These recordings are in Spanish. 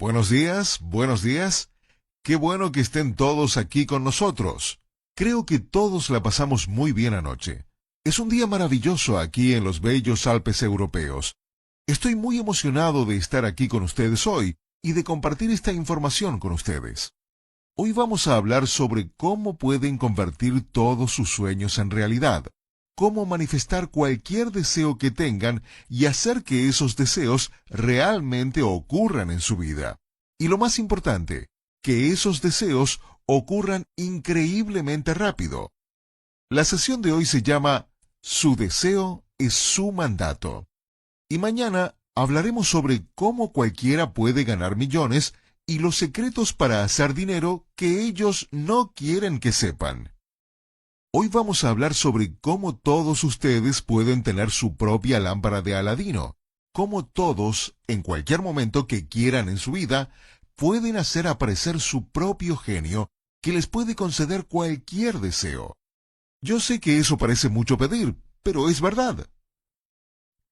Buenos días, buenos días. Qué bueno que estén todos aquí con nosotros. Creo que todos la pasamos muy bien anoche. Es un día maravilloso aquí en los bellos Alpes europeos. Estoy muy emocionado de estar aquí con ustedes hoy y de compartir esta información con ustedes. Hoy vamos a hablar sobre cómo pueden convertir todos sus sueños en realidad, cómo manifestar cualquier deseo que tengan y hacer que esos deseos realmente ocurran en su vida. Y lo más importante, que esos deseos ocurran increíblemente rápido. La sesión de hoy se llama Su deseo es su mandato. Y mañana hablaremos sobre cómo cualquiera puede ganar millones y los secretos para hacer dinero que ellos no quieren que sepan. Hoy vamos a hablar sobre cómo todos ustedes pueden tener su propia lámpara de Aladino, cómo todos, en cualquier momento que quieran en su vida, pueden hacer aparecer su propio genio que les puede conceder cualquier deseo. Yo sé que eso parece mucho pedir, pero es verdad.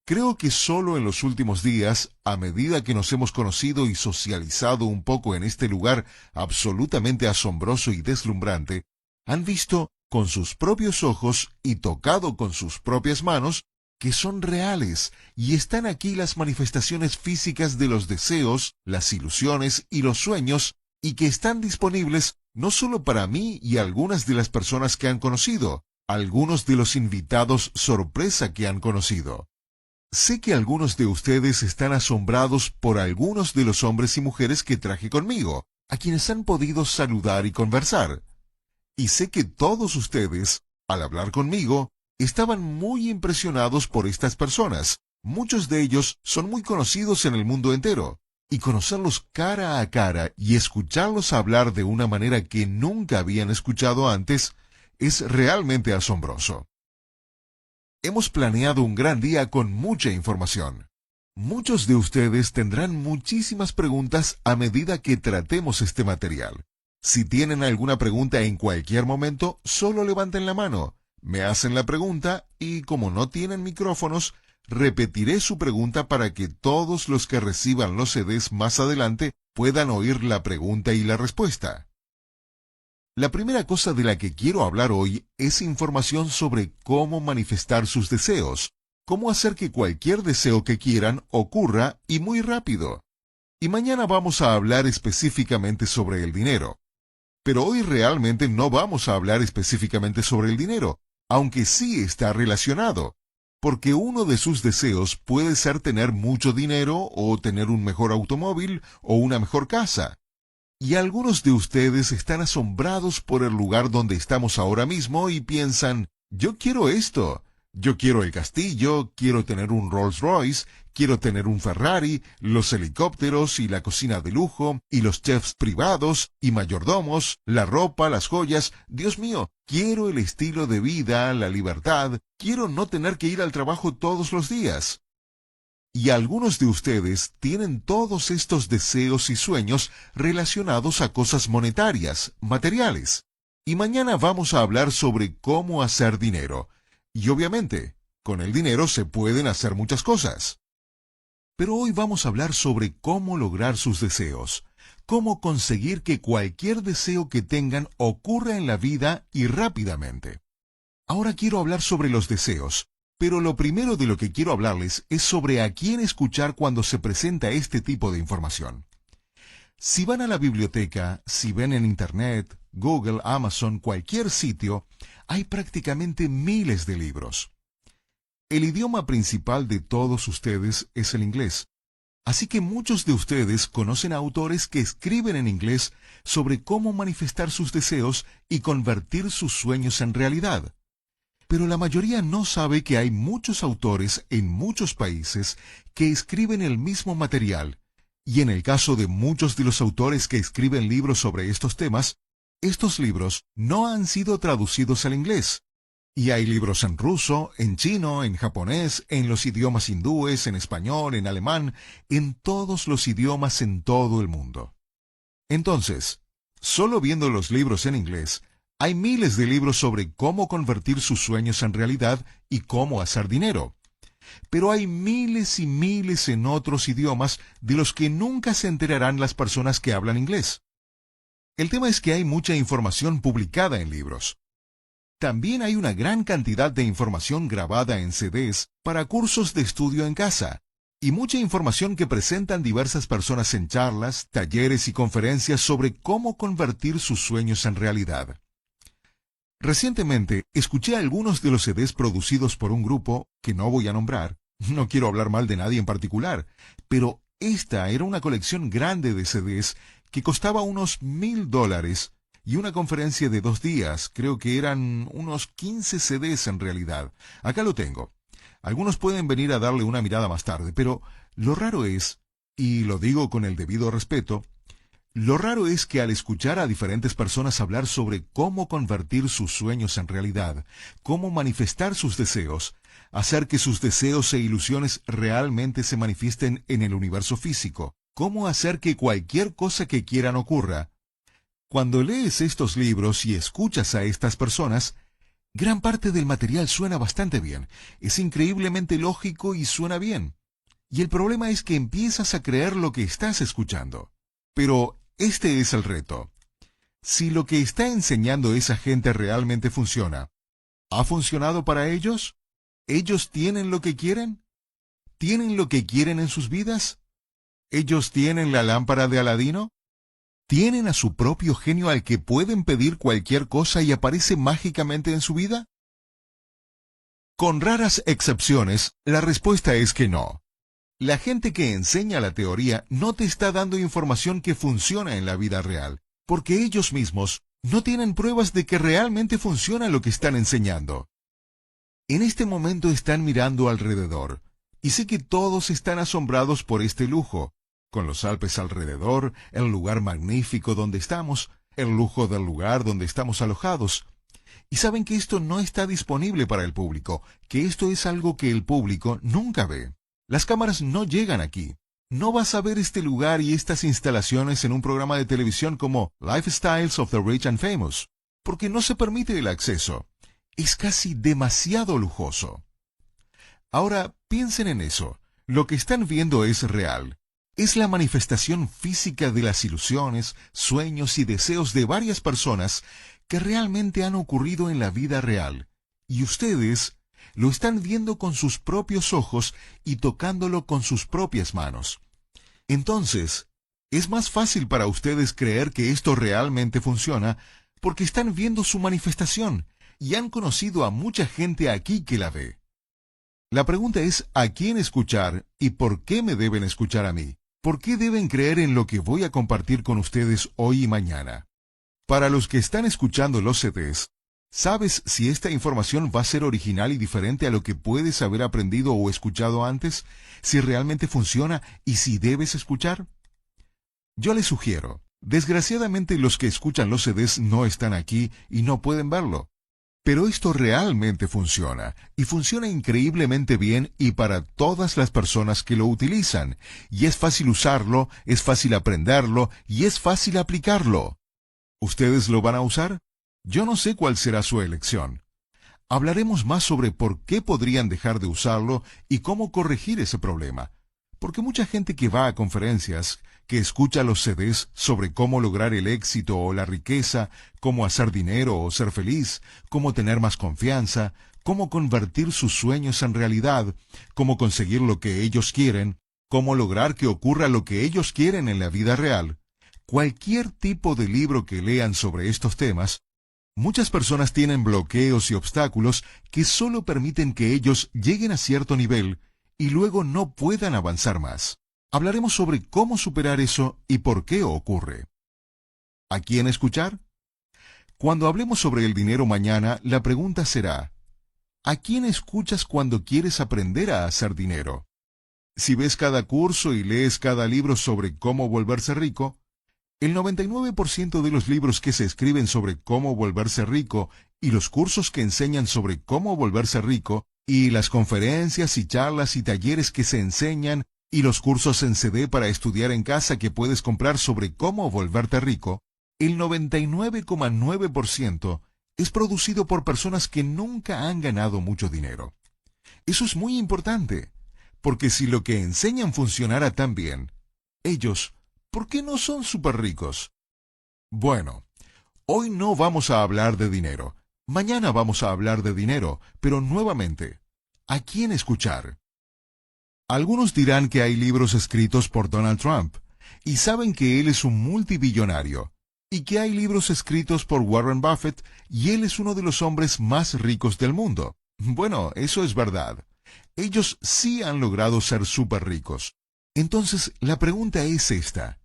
Creo que solo en los últimos días, a medida que nos hemos conocido y socializado un poco en este lugar absolutamente asombroso y deslumbrante, han visto con sus propios ojos y tocado con sus propias manos que son reales y están aquí las manifestaciones físicas de los deseos, las ilusiones y los sueños y que están disponibles no solo para mí y algunas de las personas que han conocido, algunos de los invitados sorpresa que han conocido. Sé que algunos de ustedes están asombrados por algunos de los hombres y mujeres que traje conmigo, a quienes han podido saludar y conversar. Y sé que todos ustedes, al hablar conmigo, estaban muy impresionados por estas personas. Muchos de ellos son muy conocidos en el mundo entero. Y conocerlos cara a cara y escucharlos hablar de una manera que nunca habían escuchado antes es realmente asombroso. Hemos planeado un gran día con mucha información. Muchos de ustedes tendrán muchísimas preguntas a medida que tratemos este material. Si tienen alguna pregunta en cualquier momento, solo levanten la mano, me hacen la pregunta y, como no tienen micrófonos, repetiré su pregunta para que todos los que reciban los CDs más adelante puedan oír la pregunta y la respuesta. La primera cosa de la que quiero hablar hoy es información sobre cómo manifestar sus deseos, cómo hacer que cualquier deseo que quieran ocurra y muy rápido. Y mañana vamos a hablar específicamente sobre el dinero. Pero hoy realmente no vamos a hablar específicamente sobre el dinero, aunque sí está relacionado, porque uno de sus deseos puede ser tener mucho dinero o tener un mejor automóvil o una mejor casa. Y algunos de ustedes están asombrados por el lugar donde estamos ahora mismo y piensan, yo quiero esto. Yo quiero el castillo, quiero tener un Rolls Royce, quiero tener un Ferrari, los helicópteros y la cocina de lujo, y los chefs privados y mayordomos, la ropa, las joyas. Dios mío, quiero el estilo de vida, la libertad, quiero no tener que ir al trabajo todos los días. Y algunos de ustedes tienen todos estos deseos y sueños relacionados a cosas monetarias, materiales. Y mañana vamos a hablar sobre cómo hacer dinero. Y obviamente, con el dinero se pueden hacer muchas cosas. Pero hoy vamos a hablar sobre cómo lograr sus deseos, cómo conseguir que cualquier deseo que tengan ocurra en la vida y rápidamente. Ahora quiero hablar sobre los deseos, pero lo primero de lo que quiero hablarles es sobre a quién escuchar cuando se presenta este tipo de información. Si van a la biblioteca, si ven en Internet, Google, Amazon, cualquier sitio, hay prácticamente miles de libros. El idioma principal de todos ustedes es el inglés. Así que muchos de ustedes conocen a autores que escriben en inglés sobre cómo manifestar sus deseos y convertir sus sueños en realidad. Pero la mayoría no sabe que hay muchos autores en muchos países que escriben el mismo material. Y en el caso de muchos de los autores que escriben libros sobre estos temas, estos libros no han sido traducidos al inglés. Y hay libros en ruso, en chino, en japonés, en los idiomas hindúes, en español, en alemán, en todos los idiomas en todo el mundo. Entonces, solo viendo los libros en inglés, hay miles de libros sobre cómo convertir sus sueños en realidad y cómo hacer dinero. pero hay miles y miles en otros idiomas de los que nunca se enterarán las personas que hablan inglés. El tema es que hay mucha información publicada en libros. También hay una gran cantidad de información grabada en CDs para cursos de estudio en casa, y mucha información que presentan diversas personas en charlas, talleres y conferencias sobre cómo convertir sus sueños en realidad. Recientemente escuché algunos de los CDs producidos por un grupo que no voy a nombrar. No quiero hablar mal de nadie en particular, pero esta era una colección grande de CDs que costaba unos $1,000 y una conferencia de 2 días. Creo que eran unos 15 CDs en realidad. Acá lo tengo. Algunos pueden venir a darle una mirada más tarde, pero lo raro es, y lo digo con el debido respeto, lo raro es que al escuchar a diferentes personas hablar sobre cómo convertir sus sueños en realidad, cómo manifestar sus deseos, hacer que sus deseos e ilusiones realmente se manifiesten en el universo físico, cómo hacer que cualquier cosa que quieran ocurra, cuando lees estos libros y escuchas a estas personas, gran parte del material suena bastante bien, es increíblemente lógico y suena bien. Y el problema es que empiezas a creer lo que estás escuchando. Pero este es el reto. Si lo que está enseñando esa gente realmente funciona, ¿ha funcionado para ellos? ¿Ellos tienen lo que quieren? ¿Tienen lo que quieren en sus vidas? ¿Ellos tienen la lámpara de Aladino? ¿Tienen a su propio genio al que pueden pedir cualquier cosa y aparece mágicamente en su vida? Con raras excepciones, la respuesta es que no. La gente que enseña la teoría no te está dando información que funciona en la vida real, porque ellos mismos no tienen pruebas de que realmente funciona lo que están enseñando. En este momento están mirando alrededor, y sé que todos están asombrados por este lujo, con los Alpes alrededor, el lugar magnífico donde estamos, el lujo del lugar donde estamos alojados. Y saben que esto no está disponible para el público, que esto es algo que el público nunca ve. Las cámaras no llegan aquí. No vas a ver este lugar y estas instalaciones en un programa de televisión como Lifestyles of the Rich and Famous, porque no se permite el acceso. Es casi demasiado lujoso. Ahora, piensen en eso. Lo que están viendo es real. Es la manifestación física de las ilusiones, sueños y deseos de varias personas que realmente han ocurrido en la vida real. Y ustedes lo están viendo con sus propios ojos y tocándolo con sus propias manos. Entonces, es más fácil para ustedes creer que esto realmente funciona porque están viendo su manifestación y han conocido a mucha gente aquí que la ve. La pregunta es ¿a quién escuchar y por qué me deben escuchar a mí? ¿Por qué deben creer en lo que voy a compartir con ustedes hoy y mañana? Para los que están escuchando los CDs, ¿sabes si esta información va a ser original y diferente a lo que puedes haber aprendido o escuchado antes? ¿Si realmente funciona y si debes escuchar? Yo les sugiero, desgraciadamente los que escuchan los CDs no están aquí y no pueden verlo. Pero esto realmente funciona, y funciona increíblemente bien y para todas las personas que lo utilizan. Y es fácil usarlo, es fácil aprenderlo y es fácil aplicarlo. ¿Ustedes lo van a usar? Yo no sé cuál será su elección. Hablaremos más sobre por qué podrían dejar de usarlo y cómo corregir ese problema. Porque mucha gente que va a conferencias, que escucha los CDs sobre cómo lograr el éxito o la riqueza, cómo hacer dinero o ser feliz, cómo tener más confianza, cómo convertir sus sueños en realidad, cómo conseguir lo que ellos quieren, cómo lograr que ocurra lo que ellos quieren en la vida real. Cualquier tipo de libro que lean sobre estos temas, muchas personas tienen bloqueos y obstáculos que solo permiten que ellos lleguen a cierto nivel y luego no puedan avanzar más. Hablaremos sobre cómo superar eso y por qué ocurre. ¿A quién escuchar? Cuando hablemos sobre el dinero mañana, la pregunta será, ¿a quién escuchas cuando quieres aprender a hacer dinero? Si ves cada curso y lees cada libro sobre cómo volverse rico, el 99% de los libros que se escriben sobre cómo volverse rico y los cursos que enseñan sobre cómo volverse rico y las conferencias y charlas y talleres que se enseñan y los cursos en CD para estudiar en casa que puedes comprar sobre cómo volverte rico, el 99,9% es producido por personas que nunca han ganado mucho dinero. Eso es muy importante, porque si lo que enseñan funcionara tan bien, ellos, ¿por qué no son súper ricos? Bueno, hoy no vamos a hablar de dinero. Mañana vamos a hablar de dinero, pero nuevamente, ¿a quién escuchar? Algunos dirán que hay libros escritos por Donald Trump, y saben que él es un multibillonario, y que hay libros escritos por Warren Buffett, y él es uno de los hombres más ricos del mundo. Bueno, eso es verdad. Ellos sí han logrado ser súper ricos. Entonces, la pregunta es esta.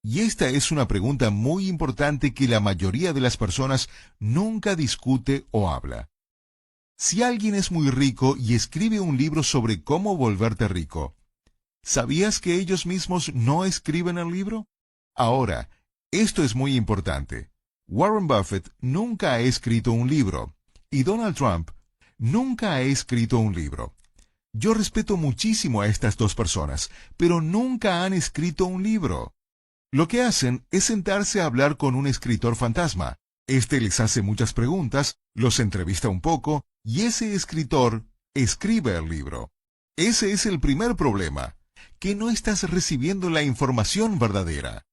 Y esta es una pregunta muy importante que la mayoría de las personas nunca discute o habla. Si alguien es muy rico y escribe un libro sobre cómo volverte rico, ¿sabías que ellos mismos no escriben el libro? Ahora, esto es muy importante. Warren Buffett nunca ha escrito un libro, y Donald Trump nunca ha escrito un libro. Yo respeto muchísimo a estas dos personas, pero nunca han escrito un libro. Lo que hacen es sentarse a hablar con un escritor fantasma. Este les hace muchas preguntas, los entrevista un poco, y ese escritor escribe el libro. Ese es el primer problema, que no estás recibiendo la información verdadera.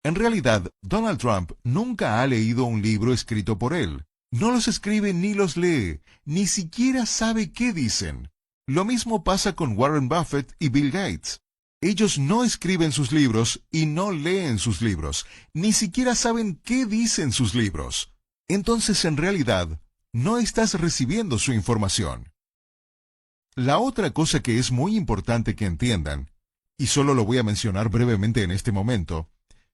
En realidad, Donald Trump nunca ha leído un libro escrito por él. No los escribe ni los lee, ni siquiera sabe qué dicen. Lo mismo pasa con Warren Buffett y Bill Gates. Ellos no escriben sus libros y no leen sus libros, ni siquiera saben qué dicen sus libros. Entonces, en realidad, no estás recibiendo su información. La otra cosa que es muy importante que entiendan, y solo lo voy a mencionar brevemente en este momento,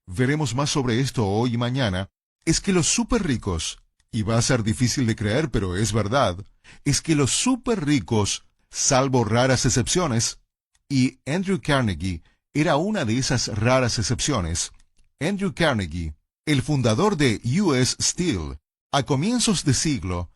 veremos más sobre esto hoy y mañana, es que los súper ricos, y va a ser difícil de creer, pero es verdad, es que los súper ricos, salvo raras excepciones, y Andrew Carnegie era una de esas raras excepciones. Andrew Carnegie, el fundador de US Steel, a comienzos de siglo,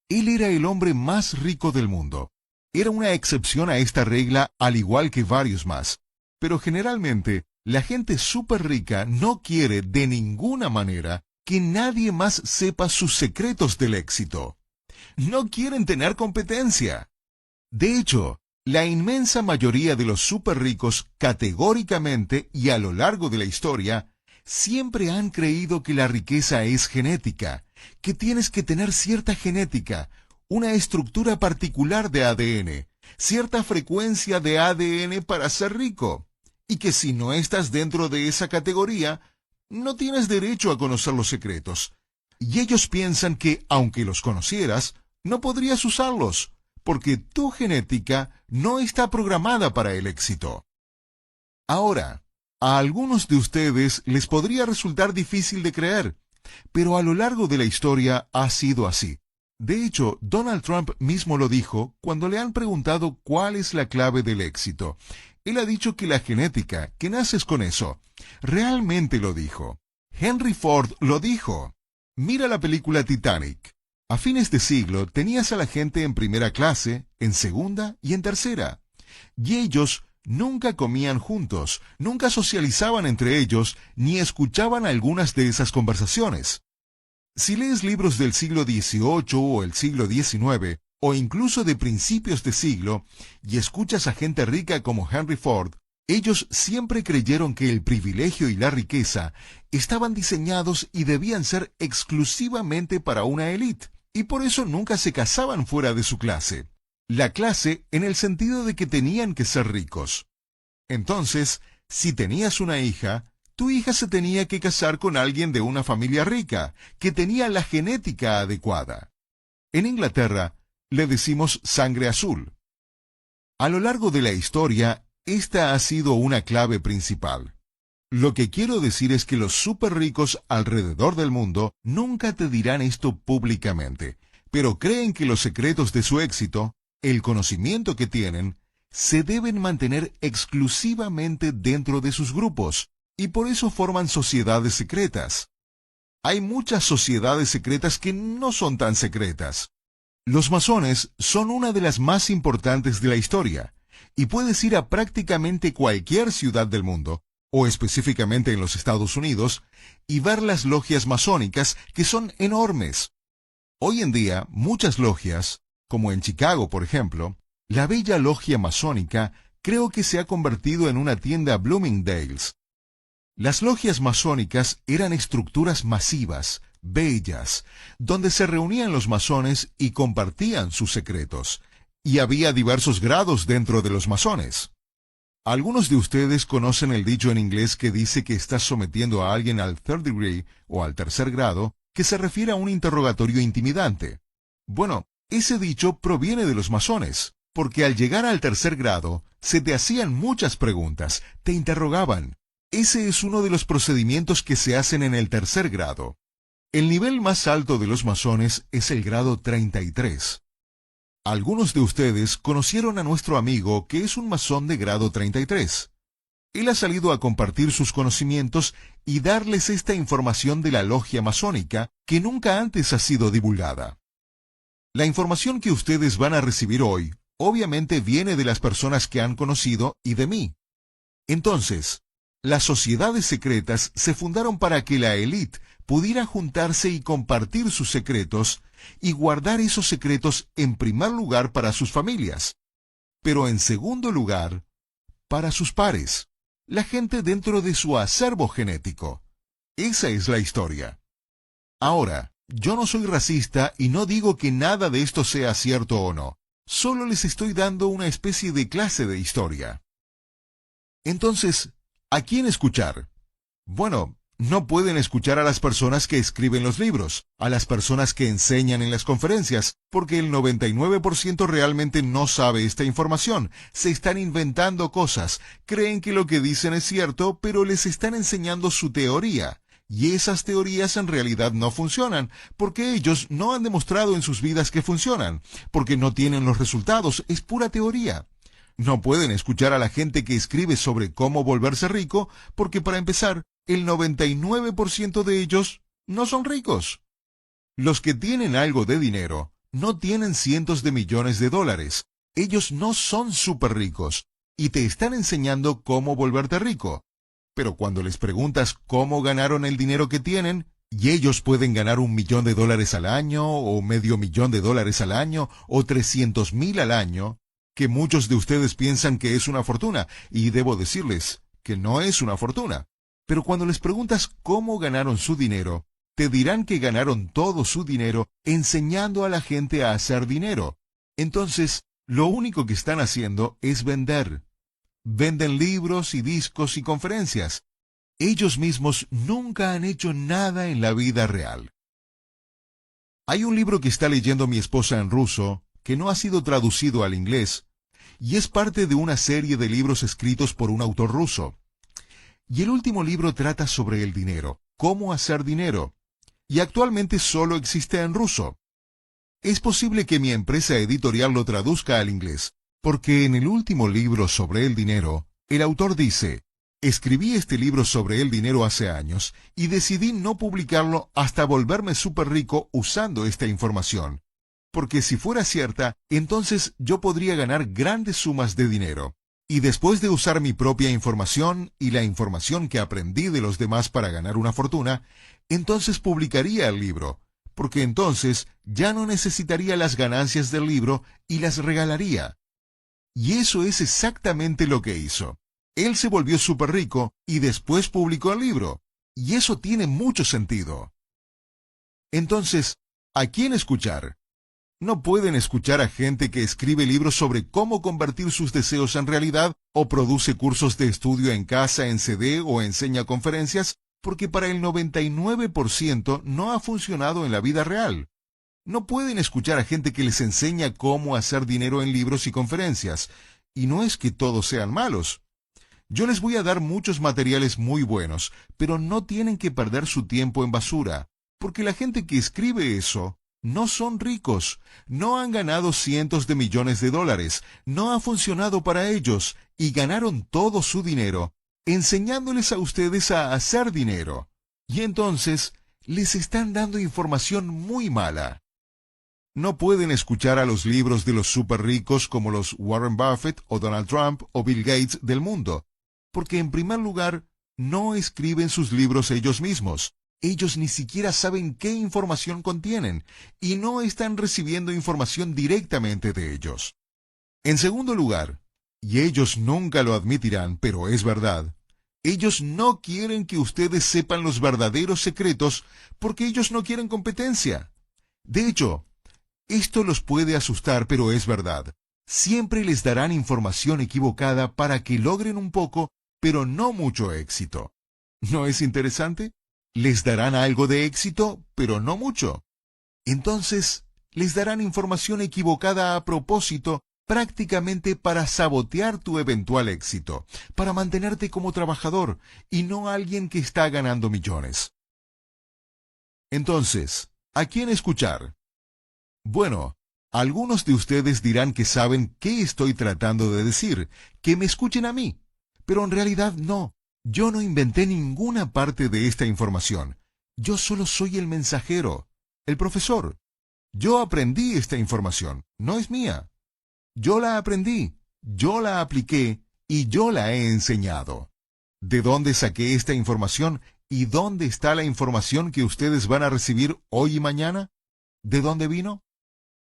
él era el hombre más rico del mundo. Era una excepción a esta regla, al igual que varios más. Pero generalmente, la gente súper rica no quiere de ninguna manera que nadie más sepa sus secretos del éxito. No quieren tener competencia. De hecho, la inmensa mayoría de los súper ricos categóricamente y a lo largo de la historia siempre han creído que la riqueza es genética, que tienes que tener cierta genética, una estructura particular de ADN, cierta frecuencia de ADN para ser rico, y que si no estás dentro de esa categoría, no tienes derecho a conocer los secretos. Y ellos piensan que, aunque los conocieras, no podrías usarlos, porque tu genética no está programada para el éxito. Ahora, a algunos de ustedes les podría resultar difícil de creer, pero a lo largo de la historia ha sido así. De hecho, Donald Trump mismo lo dijo cuando le han preguntado cuál es la clave del éxito. Él ha dicho que la genética, que naces con eso. Realmente lo dijo. Henry Ford lo dijo. Mira la película Titanic. A fines de siglo tenías a la gente en primera clase, en segunda y en tercera. Y ellos nunca comían juntos, nunca socializaban entre ellos, ni escuchaban algunas de esas conversaciones. Si lees libros del siglo XVIII o el siglo XIX, o incluso de principios de siglo, y escuchas a gente rica como Henry Ford, ellos siempre creyeron que el privilegio y la riqueza estaban diseñados y debían ser exclusivamente para una élite, y por eso nunca se casaban fuera de su clase. La clase en el sentido de que tenían que ser ricos. Entonces, si tenías una hija, tu hija se tenía que casar con alguien de una familia rica, que tenía la genética adecuada. En Inglaterra, le decimos sangre azul. A lo largo de la historia, esta ha sido una clave principal. Lo que quiero decir es que los súper ricos alrededor del mundo nunca te dirán esto públicamente, pero creen que los secretos de su éxito, el conocimiento que tienen, se deben mantener exclusivamente dentro de sus grupos, y por eso forman sociedades secretas. Hay muchas sociedades secretas que no son tan secretas. Los masones son una de las más importantes de la historia, y puedes ir a prácticamente cualquier ciudad del mundo, o específicamente en los Estados Unidos, y ver las logias masónicas que son enormes. Hoy en día, muchas logias, como en Chicago por ejemplo, La bella logia masónica creo que se ha convertido en una tienda Bloomingdale's. Las logias masónicas eran estructuras masivas, bellas, donde se reunían los masones y compartían sus secretos, y había diversos grados dentro de los masones. Algunos de ustedes conocen el dicho en inglés que dice que estás sometiendo a alguien al third degree o al tercer grado, que se refiere a un interrogatorio intimidante. Bueno, ese dicho proviene de los masones, porque al llegar al tercer grado, se te hacían muchas preguntas, te interrogaban. Ese es uno de los procedimientos que se hacen en el tercer grado. El nivel más alto de los masones es el grado 33. Algunos de ustedes conocieron a nuestro amigo que es un masón de grado 33. Él ha salido a compartir sus conocimientos y darles esta información de la logia masónica que nunca antes ha sido divulgada. La información que ustedes van a recibir hoy, obviamente viene de las personas que han conocido y de mí. Entonces, las sociedades secretas se fundaron para que la élite pudiera juntarse y compartir sus secretos y guardar esos secretos en primer lugar para sus familias, pero en segundo lugar, para sus pares, la gente dentro de su acervo genético. Esa es la historia. Ahora, yo no soy racista y no digo que nada de esto sea cierto o no. Solo les estoy dando una especie de clase de historia. Entonces, ¿a quién escuchar? Bueno, no pueden escuchar a las personas que escriben los libros, a las personas que enseñan en las conferencias, porque el 99% realmente no sabe esta información. Se están inventando cosas, creen que lo que dicen es cierto, pero les están enseñando su teoría. Y esas teorías en realidad no funcionan, porque ellos no han demostrado en sus vidas que funcionan, porque no tienen los resultados, es pura teoría. No pueden escuchar a la gente que escribe sobre cómo volverse rico, porque para empezar, el 99% de ellos no son ricos. Los que tienen algo de dinero no tienen cientos de millones de dólares. Ellos no son súper ricos y te están enseñando cómo volverte rico. Pero cuando les preguntas cómo ganaron el dinero que tienen, y ellos pueden ganar $1.000.000 al año, o $500,000 al año, o 300,000 al año, que muchos de ustedes piensan que es una fortuna, y debo decirles que no es una fortuna. Pero cuando les preguntas cómo ganaron su dinero, te dirán que ganaron todo su dinero enseñando a la gente a hacer dinero. Entonces, lo único que están haciendo es vender. Venden libros y discos y conferencias. Ellos mismos nunca han hecho nada en la vida real. Hay un libro que está leyendo mi esposa en ruso, que no ha sido traducido al inglés, y es parte de una serie de libros escritos por un autor ruso. Y el último libro trata sobre el dinero, cómo hacer dinero, y actualmente solo existe en ruso. Es posible que mi empresa editorial lo traduzca al inglés, porque en el último libro sobre el dinero, el autor dice: escribí este libro sobre el dinero hace años y decidí no publicarlo hasta volverme súper rico usando esta información, porque si fuera cierta, entonces yo podría ganar grandes sumas de dinero. Y después de usar mi propia información y la información que aprendí de los demás para ganar una fortuna, entonces publicaría el libro, porque entonces ya no necesitaría las ganancias del libro y las regalaría. Y eso es exactamente lo que hizo. Él se volvió súper rico y después publicó el libro. Y eso tiene mucho sentido. Entonces, ¿a quién escuchar? No pueden escuchar a gente que escribe libros sobre cómo convertir sus deseos en realidad o produce cursos de estudio en casa en CD o enseña conferencias, porque para el 99% no ha funcionado en la vida real. No pueden escuchar a gente que les enseña cómo hacer dinero en libros y conferencias. Y no es que todos sean malos. Yo les voy a dar muchos materiales muy buenos, pero no tienen que perder su tiempo en basura, porque la gente que escribe eso no son ricos, no han ganado cientos de millones de dólares, no ha funcionado para ellos y ganaron todo su dinero enseñándoles a ustedes a hacer dinero. Y entonces les están dando información muy mala. No pueden escuchar a los libros de los súper ricos como los Warren Buffett o Donald Trump o Bill Gates del mundo, porque en primer lugar no escriben sus libros ellos mismos. Ellos ni siquiera saben qué información contienen y no están recibiendo información directamente de ellos. En segundo lugar, y ellos nunca lo admitirán, pero es verdad, ellos no quieren que ustedes sepan los verdaderos secretos porque ellos no quieren competencia. De hecho, esto los puede asustar, pero es verdad. Siempre les darán información equivocada para que logren un poco, pero no mucho éxito. ¿No es interesante? Les darán algo de éxito, pero no mucho. Entonces, les darán información equivocada a propósito, prácticamente para sabotear tu eventual éxito, para mantenerte como trabajador y no alguien que está ganando millones. Entonces, ¿a quién escuchar? Bueno, algunos de ustedes dirán que saben qué estoy tratando de decir, que me escuchen a mí, pero en realidad no. Yo no inventé ninguna parte de esta información. Yo solo soy el mensajero, el profesor. Yo aprendí esta información, no es mía. Yo la aprendí, yo la apliqué y yo la he enseñado. ¿De dónde saqué esta información y dónde está la información que ustedes van a recibir hoy y mañana? ¿De dónde vino?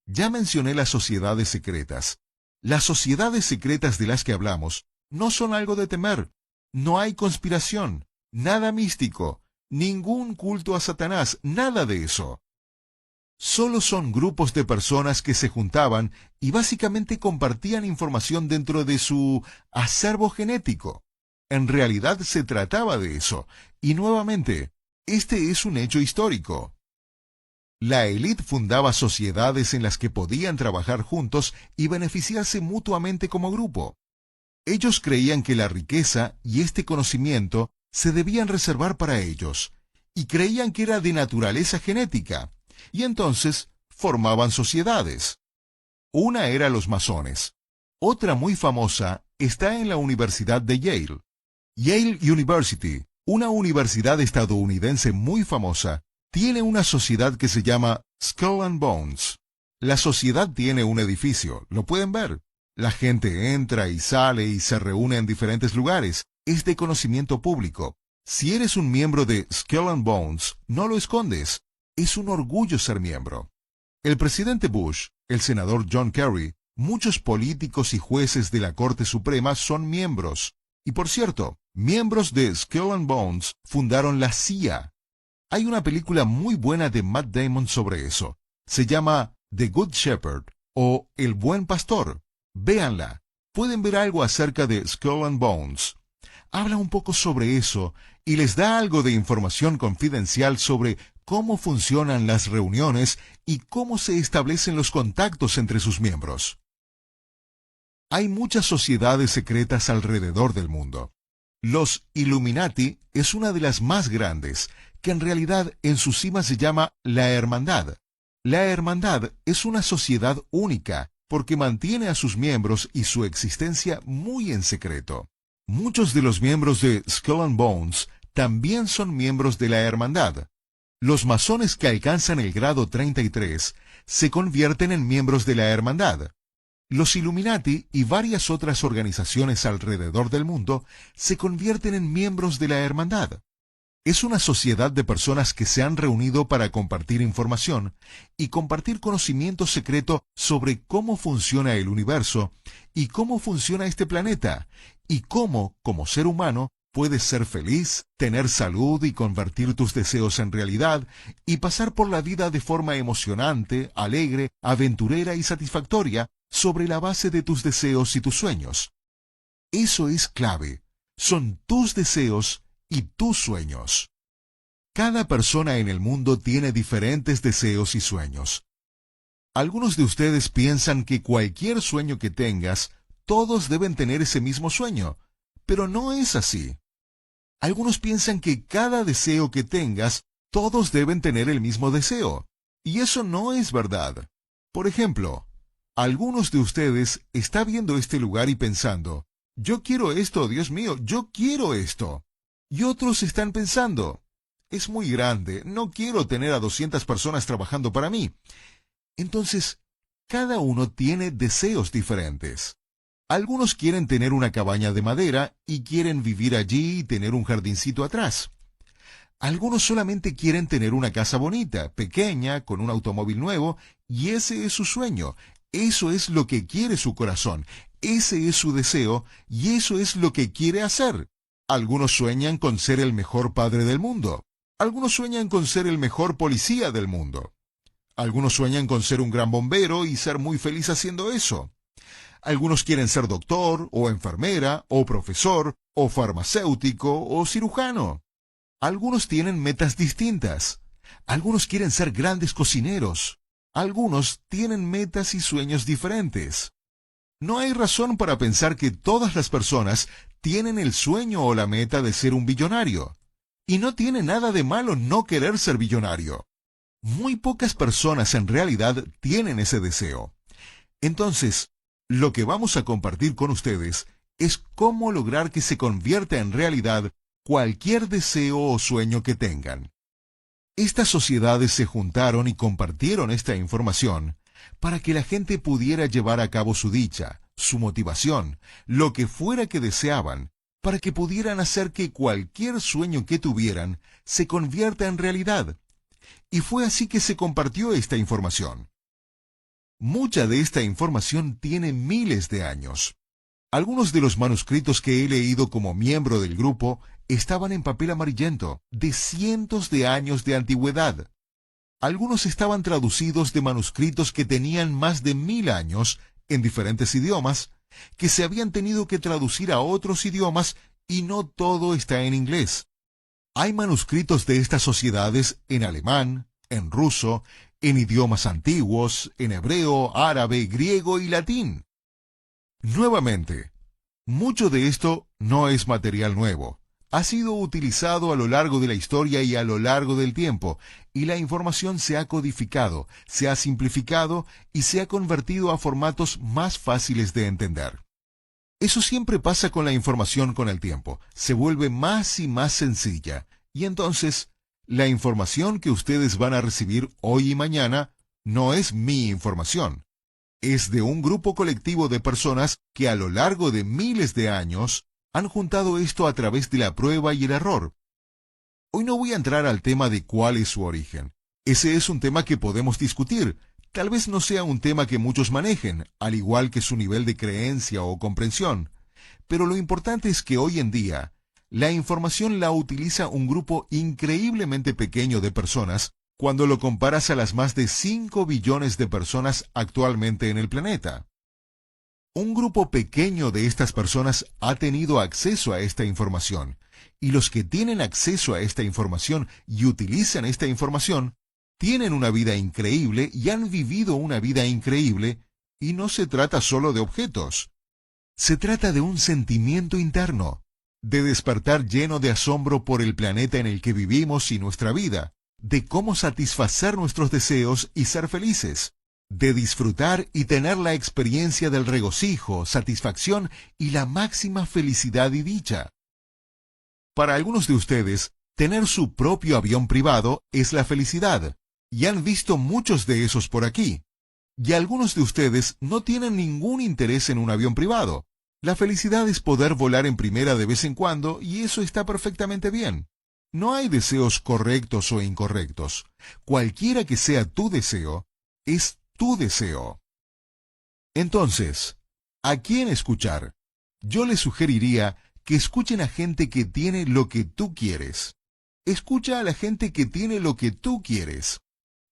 Ya mencioné las sociedades secretas. Las sociedades secretas de las que hablamos no son algo de temer. No hay conspiración, nada místico, ningún culto a Satanás, nada de eso. Solo son grupos de personas que se juntaban y básicamente compartían información dentro de su acervo genético. En realidad se trataba de eso, y nuevamente, este es un hecho histórico. La élite fundaba sociedades en las que podían trabajar juntos y beneficiarse mutuamente como grupo. Ellos creían que la riqueza y este conocimiento se debían reservar para ellos, y creían que era de naturaleza genética, y entonces formaban sociedades. Una era los masones. Otra muy famosa está en la Universidad de Yale. Yale University, una universidad estadounidense muy famosa, tiene una sociedad que se llama Skull and Bones. La sociedad tiene un edificio, lo pueden ver. La gente entra y sale y se reúne en diferentes lugares. Es de conocimiento público. Si eres un miembro de Skull and Bones, no lo escondes. Es un orgullo ser miembro. El presidente Bush, el senador John Kerry, muchos políticos y jueces de la Corte Suprema son miembros. Y por cierto, miembros de Skull and Bones fundaron la CIA. Hay una película muy buena de Matt Damon sobre eso. Se llama The Good Shepherd o El Buen Pastor. Véanla. Pueden ver algo acerca de Skull and Bones. Habla un poco sobre eso y les da algo de información confidencial sobre cómo funcionan las reuniones y cómo se establecen los contactos entre sus miembros. Hay muchas sociedades secretas alrededor del mundo. Los Illuminati es una de las más grandes, que en realidad en su cima se llama la Hermandad. La Hermandad es una sociedad única, porque mantiene a sus miembros y su existencia muy en secreto. Muchos de los miembros de Skull and Bones también son miembros de la Hermandad. Los masones que alcanzan el grado 33 se convierten en miembros de la Hermandad. Los Illuminati y varias otras organizaciones alrededor del mundo se convierten en miembros de la Hermandad. Es una sociedad de personas que se han reunido para compartir información y compartir conocimiento secreto sobre cómo funciona el universo y cómo funciona este planeta, y cómo, como ser humano, puedes ser feliz, tener salud y convertir tus deseos en realidad, y pasar por la vida de forma emocionante, alegre, aventurera y satisfactoria sobre la base de tus deseos y tus sueños. Eso es clave. Son tus deseos y tus sueños. Cada persona en el mundo tiene diferentes deseos y sueños. Algunos de ustedes piensan que cualquier sueño que tengas, todos deben tener ese mismo sueño, pero no es así. Algunos piensan que cada deseo que tengas, todos deben tener el mismo deseo, y eso no es verdad. Por ejemplo, algunos de ustedes están viendo este lugar y pensando, yo quiero esto, Dios mío, yo quiero esto. Y otros están pensando, es muy grande, no quiero tener a 200 personas trabajando para mí. Entonces, cada uno tiene deseos diferentes. Algunos quieren tener una cabaña de madera y quieren vivir allí y tener un jardincito atrás. Algunos solamente quieren tener una casa bonita, pequeña, con un automóvil nuevo, y ese es su sueño. Eso es lo que quiere su corazón, ese es su deseo y eso es lo que quiere hacer. Algunos sueñan con ser el mejor padre del mundo. Algunos sueñan con ser el mejor policía del mundo. Algunos sueñan con ser un gran bombero y ser muy feliz haciendo eso. Algunos quieren ser doctor, o enfermera, o profesor, o farmacéutico, o cirujano. Algunos tienen metas distintas. Algunos quieren ser grandes cocineros. Algunos tienen metas y sueños diferentes. No hay razón para pensar que todas las personas tienen el sueño o la meta de ser un billonario. Y no tiene nada de malo no querer ser billonario. Muy pocas personas en realidad tienen ese deseo. Entonces, lo que vamos a compartir con ustedes es cómo lograr que se convierta en realidad cualquier deseo o sueño que tengan. Estas sociedades se juntaron y compartieron esta información para que la gente pudiera llevar a cabo su dicha, su motivación, lo que fuera que deseaban, para que pudieran hacer que cualquier sueño que tuvieran se convierta en realidad. Y fue así que se compartió esta información. Mucha de esta información tiene miles de años. Algunos de los manuscritos que he leído como miembro del grupo estaban en papel amarillento, de cientos de años de antigüedad. Algunos estaban traducidos de manuscritos que tenían más de 1000 años, en diferentes idiomas, que se habían tenido que traducir a otros idiomas y no todo está en inglés. Hay manuscritos de estas sociedades en alemán, en ruso, en idiomas antiguos, en hebreo, árabe, griego y latín. Nuevamente, mucho de esto no es material nuevo. Ha sido utilizado a lo largo de la historia y a lo largo del tiempo, y la información se ha codificado, se ha simplificado y se ha convertido a formatos más fáciles de entender. Eso siempre pasa con la información con el tiempo, se vuelve más y más sencilla, y entonces, la información que ustedes van a recibir hoy y mañana no es mi información. Es de un grupo colectivo de personas que a lo largo de miles de años han juntado esto a través de la prueba y el error. Hoy no voy a entrar al tema de cuál es su origen. Ese es un tema que podemos discutir. Tal vez no sea un tema que muchos manejen, al igual que su nivel de creencia o comprensión. Pero lo importante es que hoy en día, la información la utiliza un grupo increíblemente pequeño de personas cuando lo comparas a las más de 5 billones de personas actualmente en el planeta. Un grupo pequeño de estas personas ha tenido acceso a esta información, y los que tienen acceso a esta información y utilizan esta información, tienen una vida increíble y han vivido una vida increíble, y no se trata solo de objetos. Se trata de un sentimiento interno, de despertar lleno de asombro por el planeta en el que vivimos y nuestra vida, de cómo satisfacer nuestros deseos y ser felices, de disfrutar y tener la experiencia del regocijo, satisfacción y la máxima felicidad y dicha. Para algunos de ustedes, tener su propio avión privado es la felicidad, y han visto muchos de esos por aquí. Y algunos de ustedes no tienen ningún interés en un avión privado. La felicidad es poder volar en primera de vez en cuando, y eso está perfectamente bien. No hay deseos correctos o incorrectos. Cualquiera que sea tu deseo, es tu deseo. Entonces, ¿a quién escuchar? Yo les sugeriría que escuchen a gente que tiene lo que tú quieres. Escucha a la gente que tiene lo que tú quieres.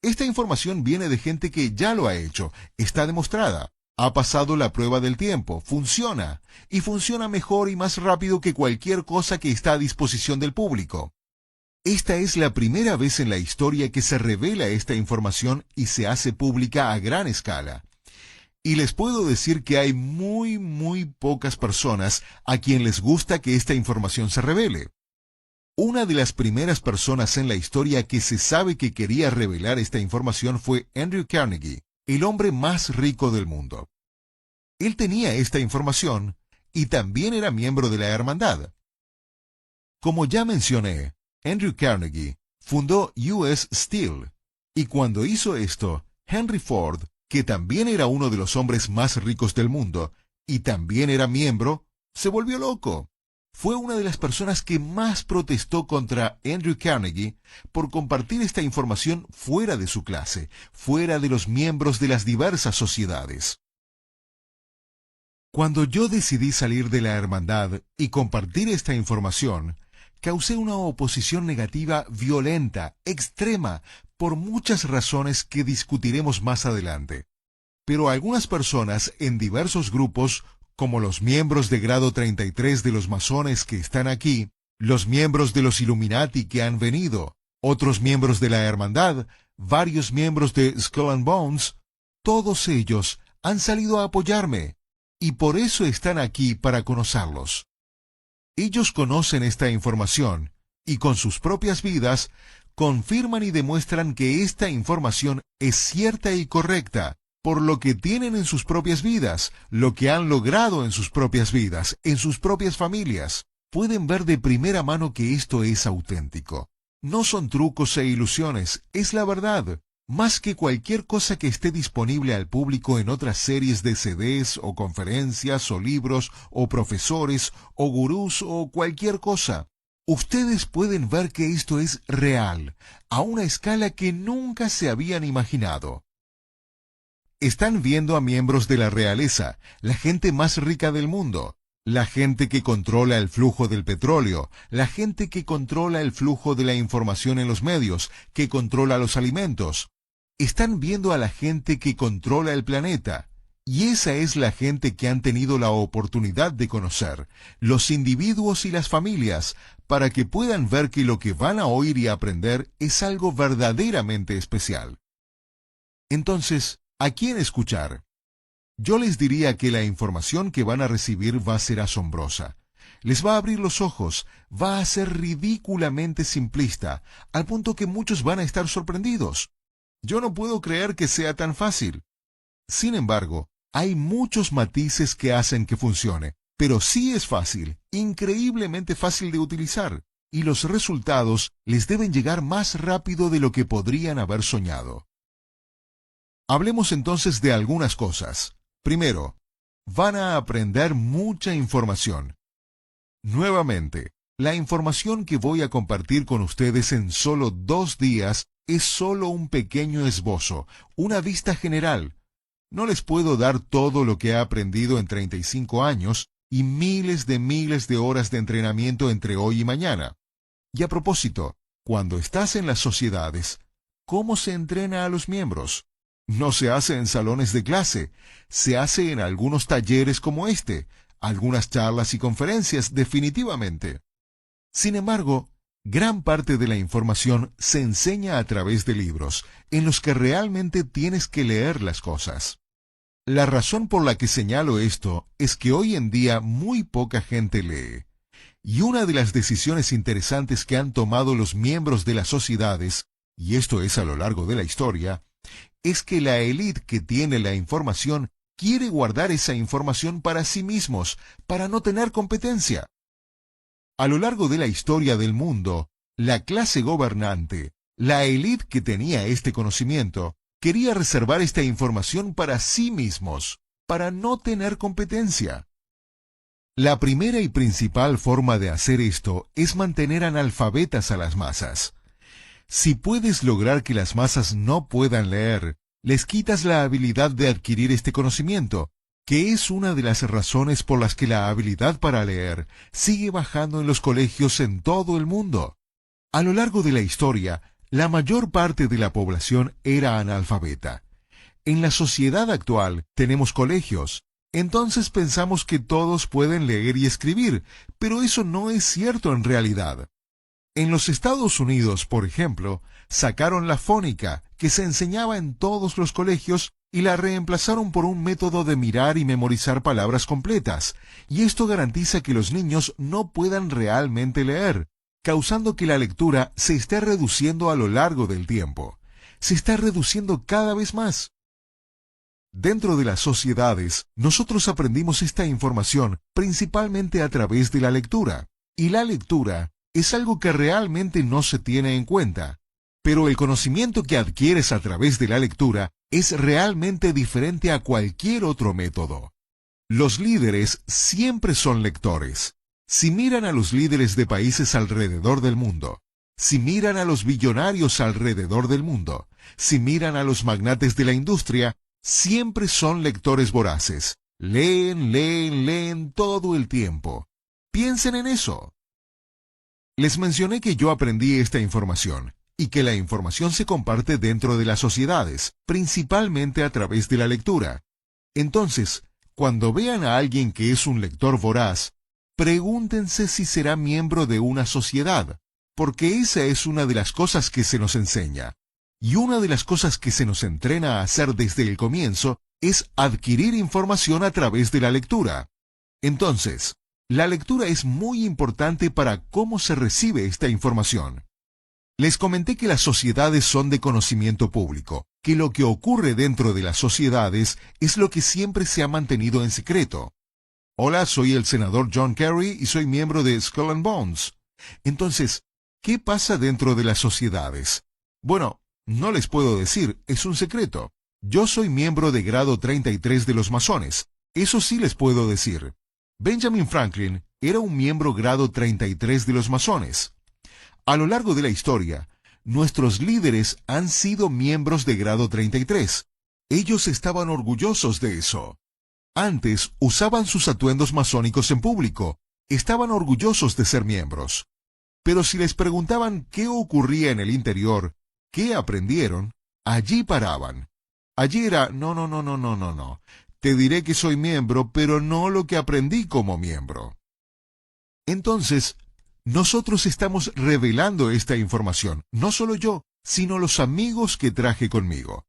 Esta información viene de gente que ya lo ha hecho, está demostrada, ha pasado la prueba del tiempo, funciona, y funciona mejor y más rápido que cualquier cosa que está a disposición del público. Esta es la primera vez en la historia que se revela esta información y se hace pública a gran escala. Y les puedo decir que hay muy pocas personas a quien les gusta que esta información se revele. Una de las primeras personas en la historia que se sabe que quería revelar esta información fue Andrew Carnegie, el hombre más rico del mundo. Él tenía esta información y también era miembro de la hermandad. Como ya mencioné, Andrew Carnegie fundó US Steel, y cuando hizo esto, Henry Ford, que también era uno de los hombres más ricos del mundo, y también era miembro, se volvió loco. fue una de las personas que más protestó contra Andrew Carnegie por compartir esta información fuera de su clase, fuera de los miembros de las diversas sociedades. Cuando yo decidí salir de la hermandad y compartir esta información, causé una oposición negativa violenta, extrema, por muchas razones que discutiremos más adelante. Pero algunas personas en diversos grupos, como los miembros de grado 33 de los masones que están aquí, los miembros de los Illuminati que han venido, otros miembros de la hermandad, varios miembros de Skull and Bones, todos ellos han salido a apoyarme, y por eso están aquí para conocerlos. Ellos conocen esta información, y con sus propias vidas, confirman y demuestran que esta información es cierta y correcta, por lo que tienen en sus propias vidas, lo que han logrado en sus propias vidas, en sus propias familias. Pueden ver de primera mano que esto es auténtico. No son trucos e ilusiones, es la verdad. Más que cualquier cosa que esté disponible al público en otras series de CDs o conferencias o libros o profesores o gurús o cualquier cosa. Ustedes pueden ver que esto es real, a una escala que nunca se habían imaginado. Están viendo a miembros de la realeza, la gente más rica del mundo, la gente que controla el flujo del petróleo, la gente que controla el flujo de la información en los medios, que controla los alimentos. Están viendo a la gente que controla el planeta. Y esa es la gente que han tenido la oportunidad de conocer, los individuos y las familias, para que puedan ver que lo que van a oír y aprender es algo verdaderamente especial. Entonces, ¿a quién escuchar? Yo les diría que la información que van a recibir va a ser asombrosa. Les va a abrir los ojos, va a ser ridículamente simplista, al punto que muchos van a estar sorprendidos. Yo no puedo creer que sea tan fácil. Sin embargo, hay muchos matices que hacen que funcione, pero sí es fácil, increíblemente fácil de utilizar, y los resultados les deben llegar más rápido de lo que podrían haber soñado. Hablemos entonces de algunas cosas. Primero, van a aprender mucha información. Nuevamente, la información que voy a compartir con ustedes en solo 2 días es solo un pequeño esbozo, una vista general. No les puedo dar todo lo que he aprendido en 35 años y miles de horas de entrenamiento entre hoy y mañana. Y a propósito, cuando estás en las sociedades, ¿cómo se entrena a los miembros? No se hace en salones de clase, se hace en algunos talleres como este, algunas charlas y conferencias definitivamente. Sin embargo, gran parte de la información se enseña a través de libros, en los que realmente tienes que leer las cosas. La razón por la que señalo esto es que hoy en día muy poca gente lee. Y una de las decisiones interesantes que han tomado los miembros de las sociedades, y esto es a lo largo de la historia, es que la élite que tiene la información quiere guardar esa información para sí mismos, para no tener competencia. A lo largo de la historia del mundo, la clase gobernante, la élite que tenía este conocimiento, quería reservar esta información para sí mismos, para no tener competencia. La primera y principal forma de hacer esto es mantener analfabetas a las masas. Si puedes lograr que las masas no puedan leer, les quitas la habilidad de adquirir este conocimiento, que es una de las razones por las que la habilidad para leer sigue bajando en los colegios en todo el mundo. A lo largo de la historia, la mayor parte de la población era analfabeta. En la sociedad actual tenemos colegios, entonces pensamos que todos pueden leer y escribir, pero eso no es cierto en realidad. En los Estados Unidos, por ejemplo, sacaron la fónica, que se enseñaba en todos los colegios, y la reemplazaron por un método de mirar y memorizar palabras completas, y esto garantiza que los niños no puedan realmente leer, causando que la lectura se esté reduciendo a lo largo del tiempo. Se está reduciendo cada vez más. Dentro de las sociedades, nosotros aprendimos esta información principalmente a través de la lectura, y la lectura es algo que realmente no se tiene en cuenta. Pero el conocimiento que adquieres a través de la lectura es realmente diferente a cualquier otro método. Los líderes siempre son lectores. Si miran a los líderes de países alrededor del mundo, si miran a los billonarios alrededor del mundo, si miran a los magnates de la industria, siempre son lectores voraces. Leen, leen, leen todo el tiempo. Piensen en eso. Les mencioné que yo aprendí esta información y que la información se comparte dentro de las sociedades, principalmente a través de la lectura. Entonces, cuando vean a alguien que es un lector voraz, pregúntense si será miembro de una sociedad, porque esa es una de las cosas que se nos enseña. Y una de las cosas que se nos entrena a hacer desde el comienzo es adquirir información a través de la lectura. Entonces, la lectura es muy importante para cómo se recibe esta información. Les comenté que las sociedades son de conocimiento público, que lo que ocurre dentro de las sociedades es lo que siempre se ha mantenido en secreto. Hola, soy el senador John Kerry y soy miembro de Skull and Bones. Entonces, ¿qué pasa dentro de las sociedades? Bueno, no les puedo decir, es un secreto. Yo soy miembro de grado 33 de los masones. Eso sí les puedo decir. Benjamin Franklin era un miembro grado 33 de los masones. A lo largo de la historia, nuestros líderes han sido miembros de grado 33. Ellos estaban orgullosos de eso. Antes usaban sus atuendos masónicos en público. Estaban orgullosos de ser miembros. Pero si les preguntaban qué ocurría en el interior, qué aprendieron, allí paraban. Allí era, no. Te diré que soy miembro, pero no lo que aprendí como miembro. Entonces, nosotros estamos revelando esta información, no solo yo, sino los amigos que traje conmigo.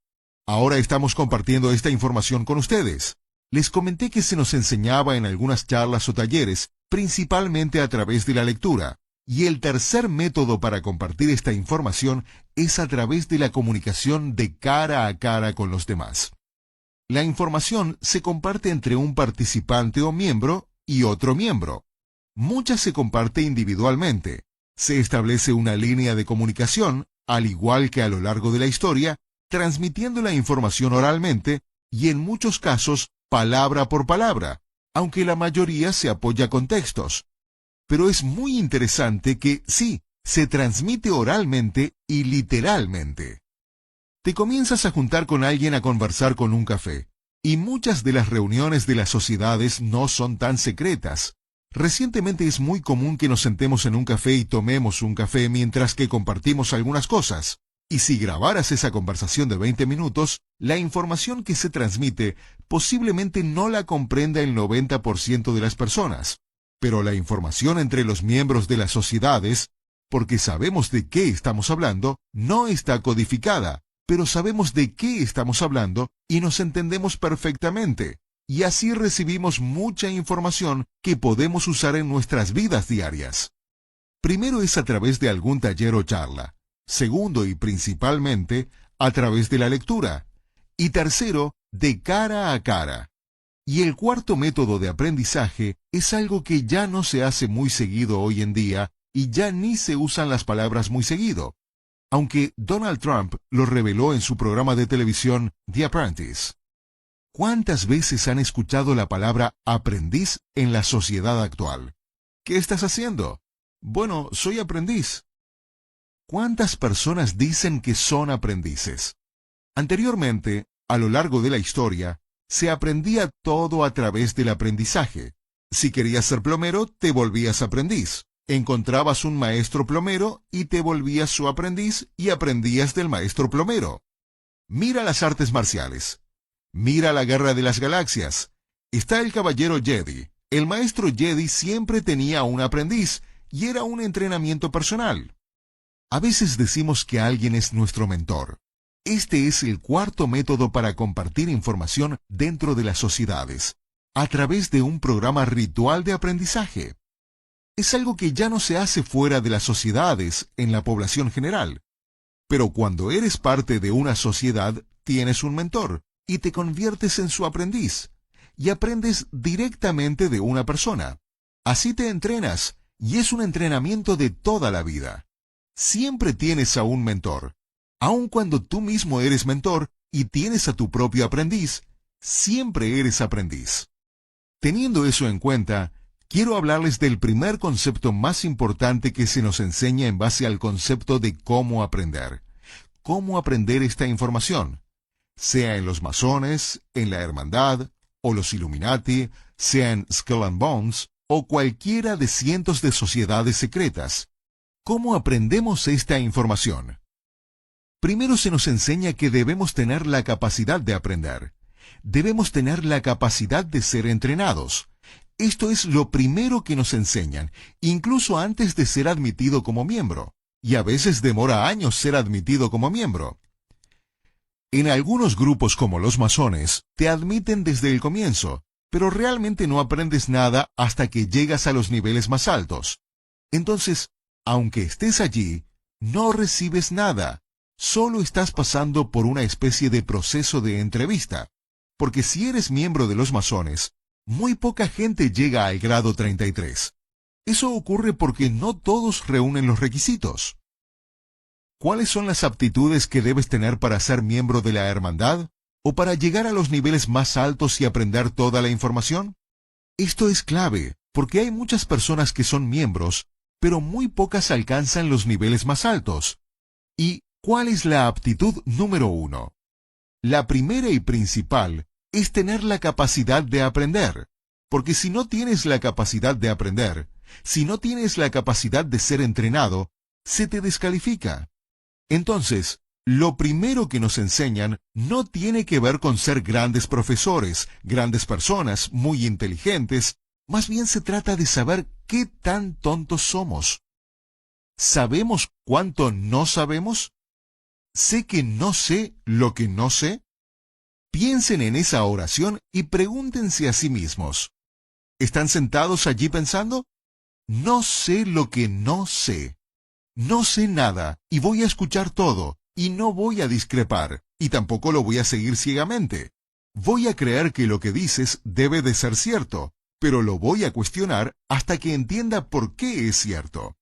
Ahora estamos compartiendo esta información con ustedes. Les comenté que se nos enseñaba en algunas charlas o talleres, principalmente a través de la lectura. Y el tercer método para compartir esta información es a través de la comunicación de cara a cara con los demás. La información se comparte entre un participante o miembro y otro miembro. Mucha se comparte individualmente. Se establece una línea de comunicación, al igual que a lo largo de la historia, transmitiendo la información oralmente y en muchos casos palabra por palabra, aunque la mayoría se apoya con textos. Pero es muy interesante que, sí, se transmite oralmente y literalmente. Te comienzas a juntar con alguien a conversar con un café, y muchas de las reuniones de las sociedades no son tan secretas. Recientemente es muy común que nos sentemos en un café y tomemos un café mientras que compartimos algunas cosas. Y si grabaras esa conversación de 20 minutos, la información que se transmite posiblemente no la comprenda el 90% de las personas. Pero la información entre los miembros de las sociedades, porque sabemos de qué estamos hablando, no está codificada, pero sabemos de qué estamos hablando y nos entendemos perfectamente. Y así recibimos mucha información que podemos usar en nuestras vidas diarias. Primero es a través de algún taller o charla. Segundo y principalmente, a través de la lectura. Y tercero, de cara a cara. Y el cuarto método de aprendizaje es algo que ya no se hace muy seguido hoy en día y ya ni se usan las palabras muy seguido, aunque Donald Trump lo reveló en su programa de televisión The Apprentice. ¿Cuántas veces han escuchado la palabra aprendiz en la sociedad actual? ¿Qué estás haciendo? Bueno, soy aprendiz. ¿Cuántas personas dicen que son aprendices? Anteriormente, a lo largo de la historia, se aprendía todo a través del aprendizaje. Si querías ser plomero, te volvías aprendiz. Encontrabas un maestro plomero y te volvías su aprendiz y aprendías del maestro plomero. Mira las artes marciales. Mira la Guerra de las Galaxias. Está el caballero Jedi. El maestro Jedi siempre tenía un aprendiz y era un entrenamiento personal. A veces decimos que alguien es nuestro mentor. Este es el cuarto método para compartir información dentro de las sociedades, a través de un programa ritual de aprendizaje. Es algo que ya no se hace fuera de las sociedades, en la población general. Pero cuando eres parte de una sociedad, tienes un mentor y te conviertes en su aprendiz, y aprendes directamente de una persona. Así te entrenas, y es un entrenamiento de toda la vida. Siempre tienes a un mentor. Aun cuando tú mismo eres mentor y tienes a tu propio aprendiz, siempre eres aprendiz. Teniendo eso en cuenta, quiero hablarles del primer concepto más importante que se nos enseña en base al concepto de cómo aprender. Cómo aprender esta información, sea en los masones, en la hermandad, o los Illuminati, sea en Skull and Bones, o cualquiera de cientos de sociedades secretas. ¿Cómo aprendemos esta información? Primero se nos enseña que debemos tener la capacidad de aprender. Debemos tener la capacidad de ser entrenados. Esto es lo primero que nos enseñan, incluso antes de ser admitido como miembro. Y a veces demora años ser admitido como miembro. En algunos grupos como los masones, te admiten desde el comienzo, pero realmente no aprendes nada hasta que llegas a los niveles más altos. Entonces, aunque estés allí, no recibes nada. Solo estás pasando por una especie de proceso de entrevista. Porque si eres miembro de los masones, muy poca gente llega al grado 33. Eso ocurre porque no todos reúnen los requisitos. ¿Cuáles son las aptitudes que debes tener para ser miembro de la hermandad? ¿O para llegar a los niveles más altos y aprender toda la información? Esto es clave, porque hay muchas personas que son miembros, pero muy pocas alcanzan los niveles más altos. ¿Y cuál es la aptitud número 1? La primera y principal es tener la capacidad de aprender. Porque si no tienes la capacidad de aprender, si no tienes la capacidad de ser entrenado, se te descalifica. Entonces, lo primero que nos enseñan no tiene que ver con ser grandes profesores, grandes personas, muy inteligentes. Más bien se trata de saber qué tan tontos somos. ¿Sabemos cuánto no sabemos? ¿Sé que no sé lo que no sé? Piensen en esa oración y pregúntense a sí mismos. ¿Están sentados allí pensando? No sé lo que no sé. No sé nada y voy a escuchar todo y no voy a discrepar y tampoco lo voy a seguir ciegamente. Voy a creer que lo que dices debe de ser cierto, pero lo voy a cuestionar hasta que entienda por qué es cierto.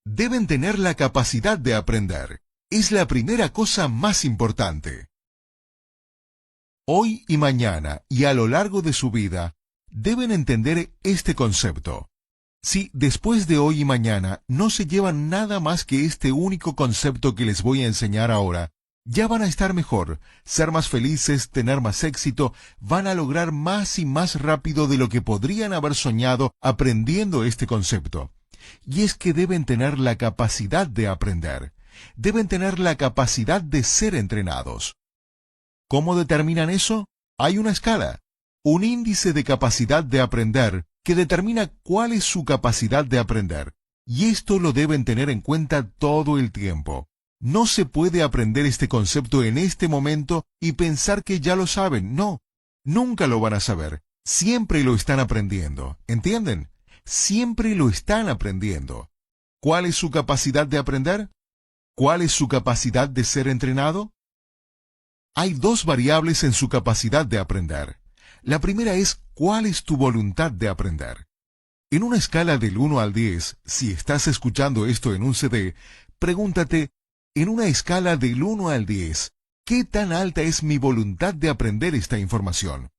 Deben tener la capacidad de aprender. Es la primera cosa más importante. Hoy y mañana y a lo largo de su vida, deben entender este concepto. Si después de hoy y mañana no se llevan nada más que este único concepto que les voy a enseñar ahora, ya van a estar mejor, ser más felices, tener más éxito, van a lograr más y más rápido de lo que podrían haber soñado aprendiendo este concepto. Y es que deben tener la capacidad de aprender. Deben tener la capacidad de ser entrenados. ¿Cómo determinan eso? Hay una escala, un índice de capacidad de aprender que determina cuál es su capacidad de aprender. Y esto lo deben tener en cuenta todo el tiempo. No se puede aprender este concepto en este momento y pensar que ya lo saben. No, nunca lo van a saber. Siempre lo están aprendiendo. ¿Entienden? Siempre lo están aprendiendo. ¿Cuál es su capacidad de aprender? ¿Cuál es su capacidad de ser entrenado? Hay dos variables en su capacidad de aprender. La primera es ¿cuál es tu voluntad de aprender? En una escala del 1 al 10, si estás escuchando esto en un CD, pregúntate, en una escala del 1 al 10, ¿qué tan alta es mi voluntad de aprender esta información?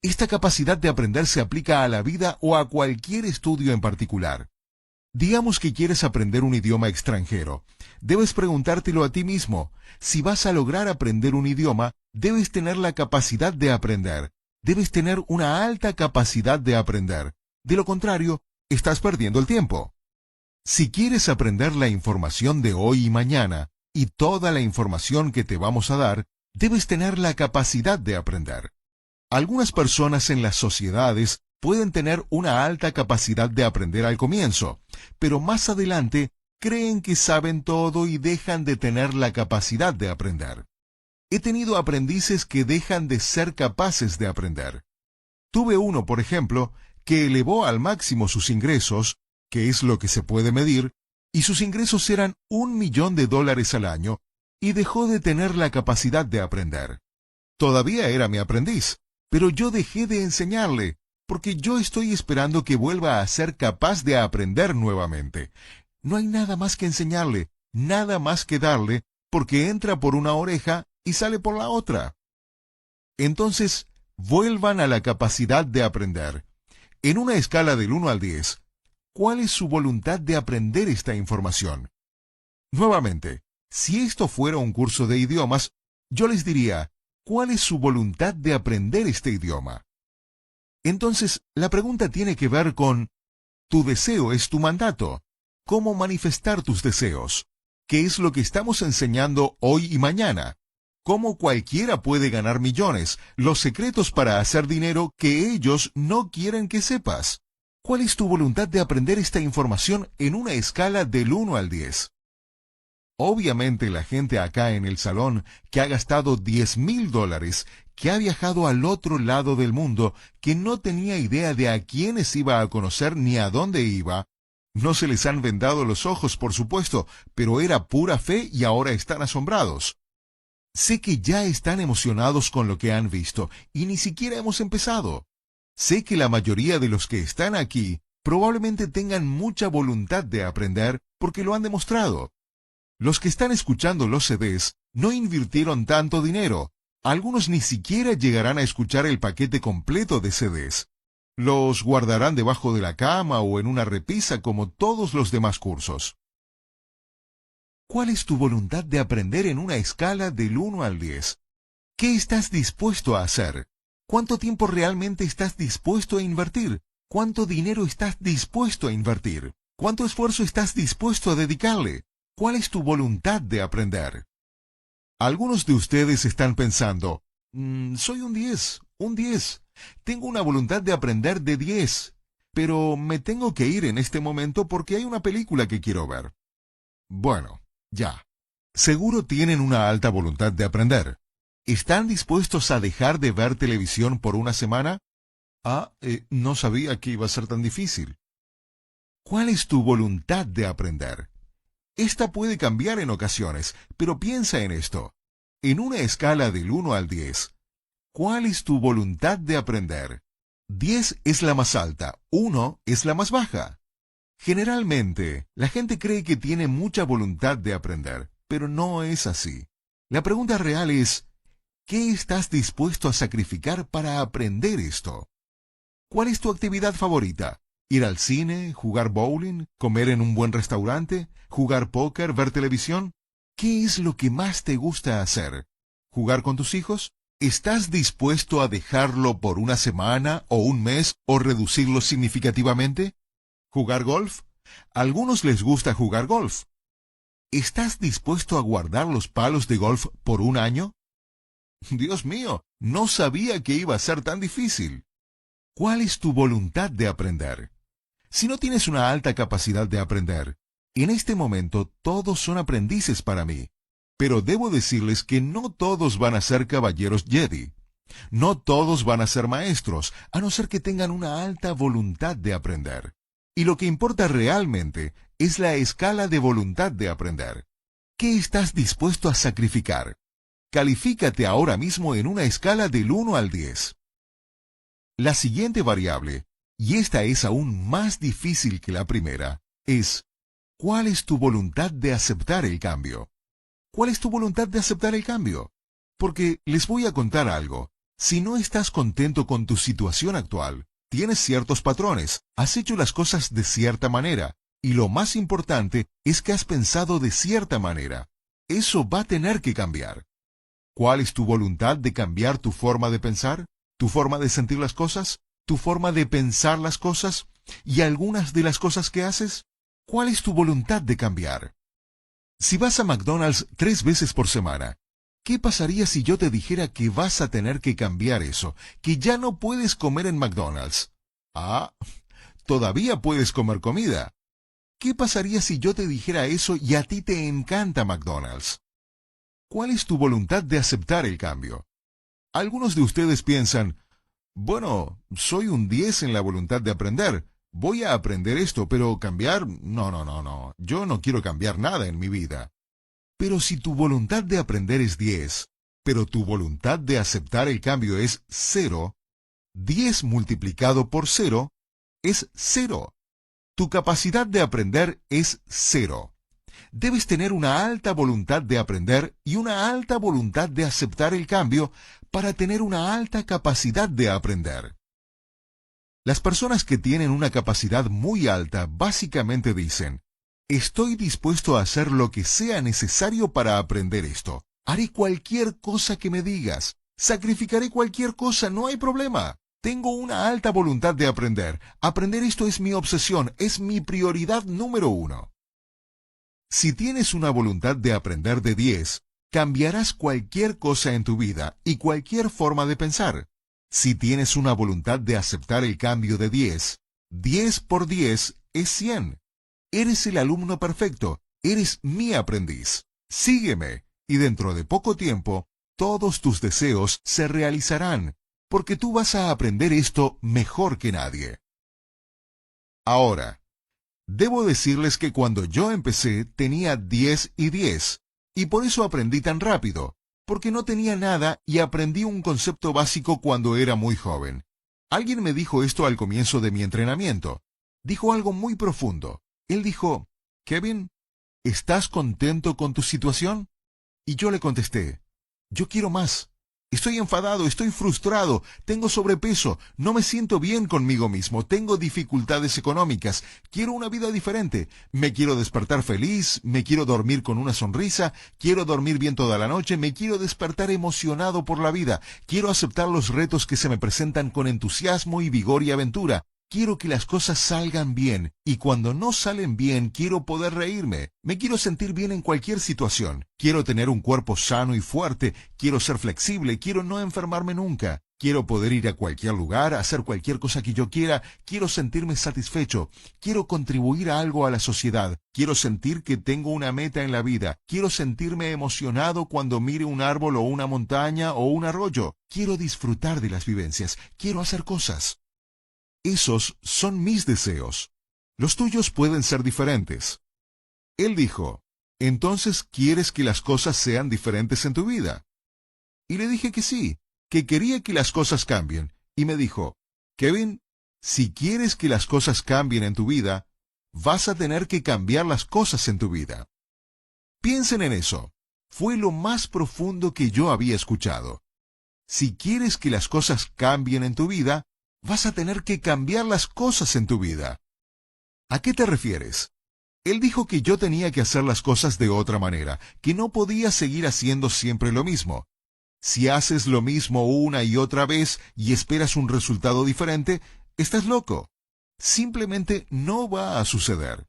Esta capacidad de aprender se aplica a la vida o a cualquier estudio en particular. Digamos que quieres aprender un idioma extranjero. Debes preguntártelo a ti mismo. Si vas a lograr aprender un idioma, debes tener la capacidad de aprender. Debes tener una alta capacidad de aprender. De lo contrario, estás perdiendo el tiempo. Si quieres aprender la información de hoy y mañana, y toda la información que te vamos a dar, debes tener la capacidad de aprender. Algunas personas en las sociedades pueden tener una alta capacidad de aprender al comienzo, pero más adelante creen que saben todo y dejan de tener la capacidad de aprender. He tenido aprendices que dejan de ser capaces de aprender. Tuve uno, por ejemplo, que elevó al máximo sus ingresos, que es lo que se puede medir, y sus ingresos eran $1.000.000 al año, y dejó de tener la capacidad de aprender. Todavía era mi aprendiz, pero yo dejé de enseñarle, porque yo estoy esperando que vuelva a ser capaz de aprender nuevamente. No hay nada más que enseñarle, nada más que darle, porque entra por una oreja y sale por la otra. Entonces, vuelvan a la capacidad de aprender. En una escala del 1 al 10, ¿cuál es su voluntad de aprender esta información? Nuevamente, si esto fuera un curso de idiomas, yo les diría, ¿cuál es su voluntad de aprender este idioma? Entonces, la pregunta tiene que ver con, tu deseo es tu mandato. ¿Cómo manifestar tus deseos? ¿Qué es lo que estamos enseñando hoy y mañana? ¿Cómo cualquiera puede ganar millones? Los secretos para hacer dinero que ellos no quieren que sepas. ¿Cuál es tu voluntad de aprender esta información en una escala del 1 al 10? Obviamente la gente acá en el salón que ha gastado $10,000, que ha viajado al otro lado del mundo, que no tenía idea de a quiénes iba a conocer ni a dónde iba, no se les han vendado los ojos, por supuesto, pero era pura fe y ahora están asombrados. Sé que ya están emocionados con lo que han visto y ni siquiera hemos empezado. Sé que la mayoría de los que están aquí probablemente tengan mucha voluntad de aprender porque lo han demostrado. Los que están escuchando los CDs no invirtieron tanto dinero. Algunos ni siquiera llegarán a escuchar el paquete completo de CDs. Los guardarán debajo de la cama o en una repisa como todos los demás cursos. ¿Cuál es tu voluntad de aprender en una escala del 1 al 10? ¿Qué estás dispuesto a hacer? ¿Cuánto tiempo realmente estás dispuesto a invertir? ¿Cuánto dinero estás dispuesto a invertir? ¿Cuánto esfuerzo estás dispuesto a dedicarle? ¿Cuál es tu voluntad de aprender? Algunos de ustedes están pensando, soy un 10. Tengo una voluntad de aprender de 10, pero me tengo que ir en este momento porque hay una película que quiero ver. Bueno, ya. Seguro tienen una alta voluntad de aprender. ¿Están dispuestos a dejar de ver televisión por una semana? No sabía que iba a ser tan difícil. ¿Cuál es tu voluntad de aprender? Esta puede cambiar en ocasiones, pero piensa en esto. En una escala del 1 al 10, ¿cuál es tu voluntad de aprender? 10 es la más alta, 1 es la más baja. Generalmente, la gente cree que tiene mucha voluntad de aprender, pero no es así. La pregunta real es, ¿qué estás dispuesto a sacrificar para aprender esto? ¿Cuál es tu actividad favorita? ¿Ir al cine, jugar bowling, comer en un buen restaurante, jugar póker, ver televisión? ¿Qué es lo que más te gusta hacer? ¿Jugar con tus hijos? ¿Estás dispuesto a dejarlo por una semana o un mes o reducirlo significativamente? ¿Jugar golf? A algunos les gusta jugar golf. ¿Estás dispuesto a guardar los palos de golf por un año? Dios mío, no sabía que iba a ser tan difícil. ¿Cuál es tu voluntad de aprender? Si no tienes una alta capacidad de aprender, en este momento todos son aprendices para mí. Pero debo decirles que no todos van a ser caballeros Jedi. No todos van a ser maestros, a no ser que tengan una alta voluntad de aprender. Y lo que importa realmente es la escala de voluntad de aprender. ¿Qué estás dispuesto a sacrificar? Califícate ahora mismo en una escala del 1 al 10. La siguiente variable, y esta es aún más difícil que la primera, es ¿cuál es tu voluntad de aceptar el cambio? ¿Cuál es tu voluntad de aceptar el cambio? Porque les voy a contar algo. Si no estás contento con tu situación actual, tienes ciertos patrones, has hecho las cosas de cierta manera, y lo más importante es que has pensado de cierta manera. Eso va a tener que cambiar. ¿Cuál es tu voluntad de cambiar tu forma de pensar? ¿Tu forma de sentir las cosas? ¿Tu forma de pensar las cosas? ¿Y algunas de las cosas que haces? ¿Cuál es tu voluntad de cambiar? Si vas a McDonald's 3 veces por semana, ¿qué pasaría si yo te dijera que vas a tener que cambiar eso, que ya no puedes comer en McDonald's? Todavía puedes comer comida. ¿Qué pasaría si yo te dijera eso y a ti te encanta McDonald's? ¿Cuál es tu voluntad de aceptar el cambio? Algunos de ustedes piensan, bueno, soy un 10 en la voluntad de aprender. Voy a aprender esto, pero cambiar, no. Yo no quiero cambiar nada en mi vida. Pero si tu voluntad de aprender es 10, pero tu voluntad de aceptar el cambio es 0, 10 multiplicado por 0 es 0. Tu capacidad de aprender es 0. Debes tener una alta voluntad de aprender y una alta voluntad de aceptar el cambio para tener una alta capacidad de aprender. Las personas que tienen una capacidad muy alta básicamente dicen, estoy dispuesto a hacer lo que sea necesario para aprender esto. Haré cualquier cosa que me digas. Sacrificaré cualquier cosa, no hay problema. Tengo una alta voluntad de aprender. Aprender esto es mi obsesión, es mi prioridad número 1. Si tienes una voluntad de aprender de 10, cambiarás cualquier cosa en tu vida y cualquier forma de pensar. Si tienes una voluntad de aceptar el cambio de 10, 10 por 10 es 100. Eres el alumno perfecto, eres mi aprendiz. Sígueme, y dentro de poco tiempo, todos tus deseos se realizarán, porque tú vas a aprender esto mejor que nadie. Ahora, debo decirles que cuando yo empecé tenía 10 y 10, y por eso aprendí tan rápido, porque no tenía nada y aprendí un concepto básico cuando era muy joven. Alguien me dijo esto al comienzo de mi entrenamiento. Dijo algo muy profundo. Él dijo, Kevin, ¿estás contento con tu situación? Y yo le contesté, yo quiero más. Estoy enfadado, estoy frustrado, tengo sobrepeso, no me siento bien conmigo mismo, tengo dificultades económicas, quiero una vida diferente, me quiero despertar feliz, me quiero dormir con una sonrisa, quiero dormir bien toda la noche, me quiero despertar emocionado por la vida, quiero aceptar los retos que se me presentan con entusiasmo y vigor y aventura. Quiero que las cosas salgan bien, y cuando no salen bien quiero poder reírme. Me quiero sentir bien en cualquier situación. Quiero tener un cuerpo sano y fuerte. Quiero ser flexible. Quiero no enfermarme nunca. Quiero poder ir a cualquier lugar, hacer cualquier cosa que yo quiera. Quiero sentirme satisfecho. Quiero contribuir a algo a la sociedad. Quiero sentir que tengo una meta en la vida. Quiero sentirme emocionado cuando mire un árbol o una montaña o un arroyo. Quiero disfrutar de las vivencias. Quiero hacer cosas. Esos son mis deseos. Los tuyos pueden ser diferentes. Él dijo, ¿entonces quieres que las cosas sean diferentes en tu vida? Y le dije que sí, que quería que las cosas cambien. Y me dijo, Kevin, si quieres que las cosas cambien en tu vida, vas a tener que cambiar las cosas en tu vida. Piensen en eso. Fue lo más profundo que yo había escuchado. Si quieres que las cosas cambien en tu vida, vas a tener que cambiar las cosas en tu vida. ¿A qué te refieres? Él dijo que yo tenía que hacer las cosas de otra manera, que no podía seguir haciendo siempre lo mismo. Si haces lo mismo una y otra vez y esperas un resultado diferente, estás loco. Simplemente no va a suceder.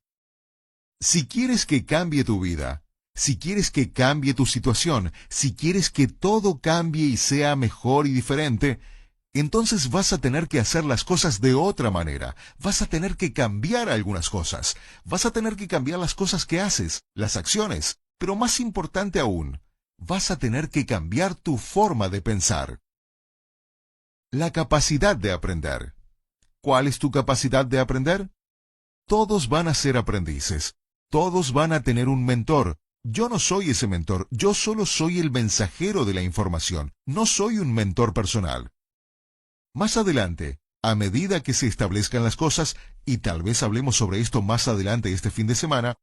Si quieres que cambie tu vida, si quieres que cambie tu situación, si quieres que todo cambie y sea mejor y diferente, entonces vas a tener que hacer las cosas de otra manera. Vas a tener que cambiar algunas cosas. Vas a tener que cambiar las cosas que haces, las acciones. Pero más importante aún, vas a tener que cambiar tu forma de pensar. La capacidad de aprender. ¿Cuál es tu capacidad de aprender? Todos van a ser aprendices. Todos van a tener un mentor. Yo no soy ese mentor. Yo solo soy el mensajero de la información. No soy un mentor personal. Más adelante, a medida que se establezcan las cosas, y tal vez hablemos sobre esto más adelante este fin de semana,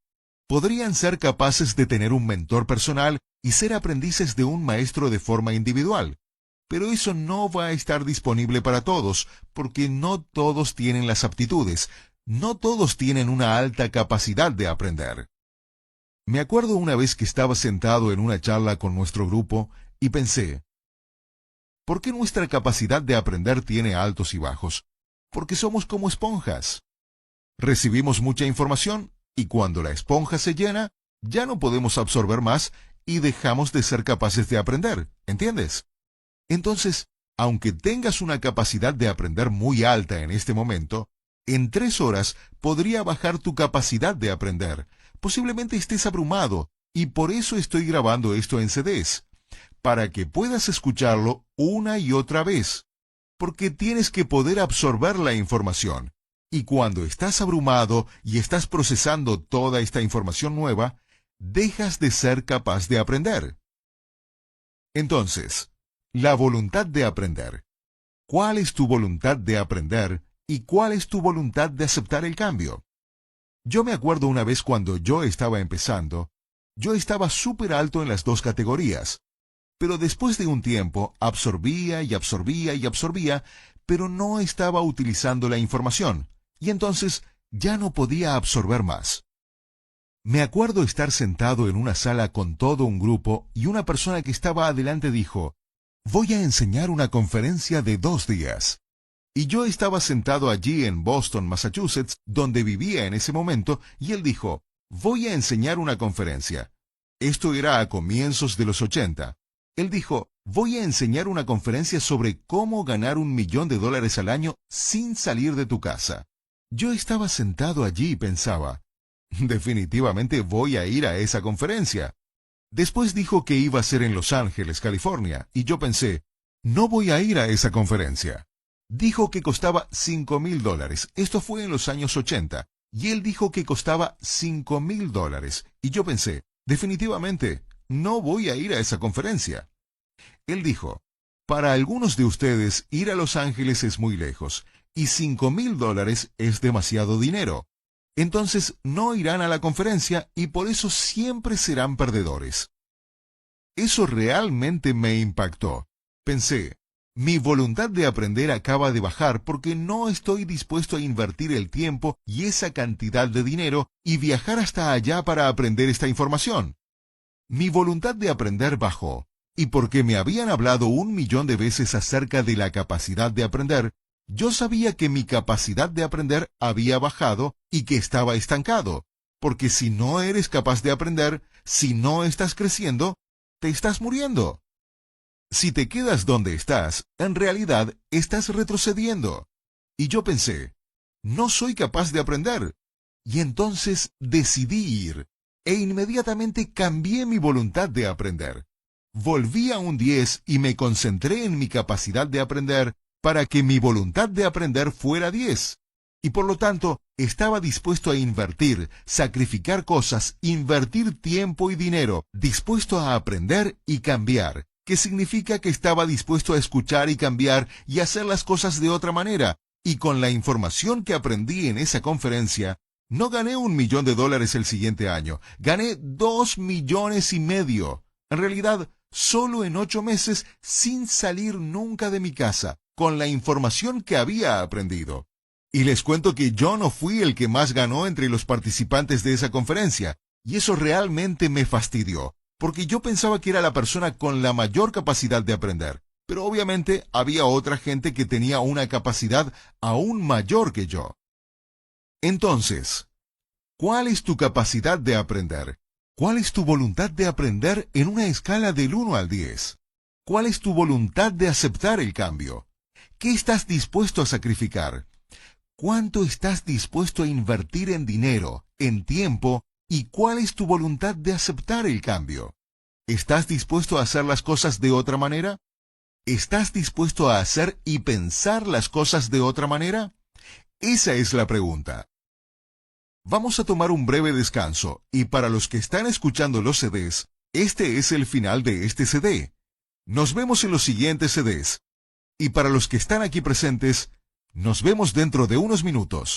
podrían ser capaces de tener un mentor personal y ser aprendices de un maestro de forma individual. Pero eso no va a estar disponible para todos, porque no todos tienen las aptitudes, no todos tienen una alta capacidad de aprender. Me acuerdo una vez que estaba sentado en una charla con nuestro grupo y pensé, ¿por qué nuestra capacidad de aprender tiene altos y bajos? Porque somos como esponjas. Recibimos mucha información y cuando la esponja se llena, ya no podemos absorber más y dejamos de ser capaces de aprender, ¿entiendes? Entonces, aunque tengas una capacidad de aprender muy alta en este momento, en 3 horas podría bajar tu capacidad de aprender. Posiblemente estés abrumado y por eso estoy grabando esto en CDs. Para que puedas escucharlo una y otra vez, porque tienes que poder absorber la información. Y cuando estás abrumado y estás procesando toda esta información nueva, dejas de ser capaz de aprender. Entonces, la voluntad de aprender. ¿Cuál es tu voluntad de aprender y cuál es tu voluntad de aceptar el cambio? Yo me acuerdo una vez cuando yo estaba empezando, yo estaba súper alto en las 2 categorías. Pero después de un tiempo absorbía y absorbía y absorbía, pero no estaba utilizando la información, y entonces ya no podía absorber más. Me acuerdo estar sentado en una sala con todo un grupo y una persona que estaba adelante dijo, «Voy a enseñar una conferencia de 2 días». Y yo estaba sentado allí en Boston, Massachusetts, donde vivía en ese momento, y él dijo, «Voy a enseñar una conferencia». Esto era a comienzos de los 80. Él dijo, «Voy a enseñar una conferencia sobre cómo ganar $1.000.000 al año sin salir de tu casa». Yo estaba sentado allí y pensaba, definitivamente voy a ir a esa conferencia. Después dijo que iba a ser en Los Ángeles, California, y yo pensé, no voy a ir a esa conferencia. Dijo que costaba $5.000. Esto fue en los años 80, y él dijo que costaba $5.000, y yo pensé, definitivamente, no voy a ir a esa conferencia. Él dijo, para algunos de ustedes ir a Los Ángeles es muy lejos, y $5.000 es demasiado dinero. Entonces no irán a la conferencia y por eso siempre serán perdedores. Eso realmente me impactó. Pensé, mi voluntad de aprender acaba de bajar porque no estoy dispuesto a invertir el tiempo y esa cantidad de dinero y viajar hasta allá para aprender esta información. Mi voluntad de aprender bajó, y porque me habían hablado 1.000.000 de veces acerca de la capacidad de aprender, yo sabía que mi capacidad de aprender había bajado y que estaba estancado, porque si no eres capaz de aprender, si no estás creciendo, te estás muriendo. Si te quedas donde estás, en realidad estás retrocediendo. Y yo pensé, no soy capaz de aprender. Y entonces decidí ir, e inmediatamente cambié mi voluntad de aprender. Volví a un 10 y me concentré en mi capacidad de aprender para que mi voluntad de aprender fuera 10. Y por lo tanto, estaba dispuesto a invertir, sacrificar cosas, invertir tiempo y dinero, dispuesto a aprender y cambiar, que significa que estaba dispuesto a escuchar y cambiar y hacer las cosas de otra manera. Y con la información que aprendí en esa conferencia, no gané $1.000.000 el siguiente año, gané 2,5 millones. En realidad, solo en 8 meses, sin salir nunca de mi casa, con la información que había aprendido. Y les cuento que yo no fui el que más ganó entre los participantes de esa conferencia, y eso realmente me fastidió, porque yo pensaba que era la persona con la mayor capacidad de aprender, pero obviamente había otra gente que tenía una capacidad aún mayor que yo. Entonces, ¿cuál es tu capacidad de aprender? ¿Cuál es tu voluntad de aprender en una escala del 1 al 10? ¿Cuál es tu voluntad de aceptar el cambio? ¿Qué estás dispuesto a sacrificar? ¿Cuánto estás dispuesto a invertir en dinero, en tiempo, y cuál es tu voluntad de aceptar el cambio? ¿Estás dispuesto a hacer las cosas de otra manera? ¿Estás dispuesto a hacer y pensar las cosas de otra manera? Esa es la pregunta. Vamos a tomar un breve descanso, y para los que están escuchando los CDs, este es el final de este CD. Nos vemos en los siguientes CDs. Y para los que están aquí presentes, nos vemos dentro de unos minutos.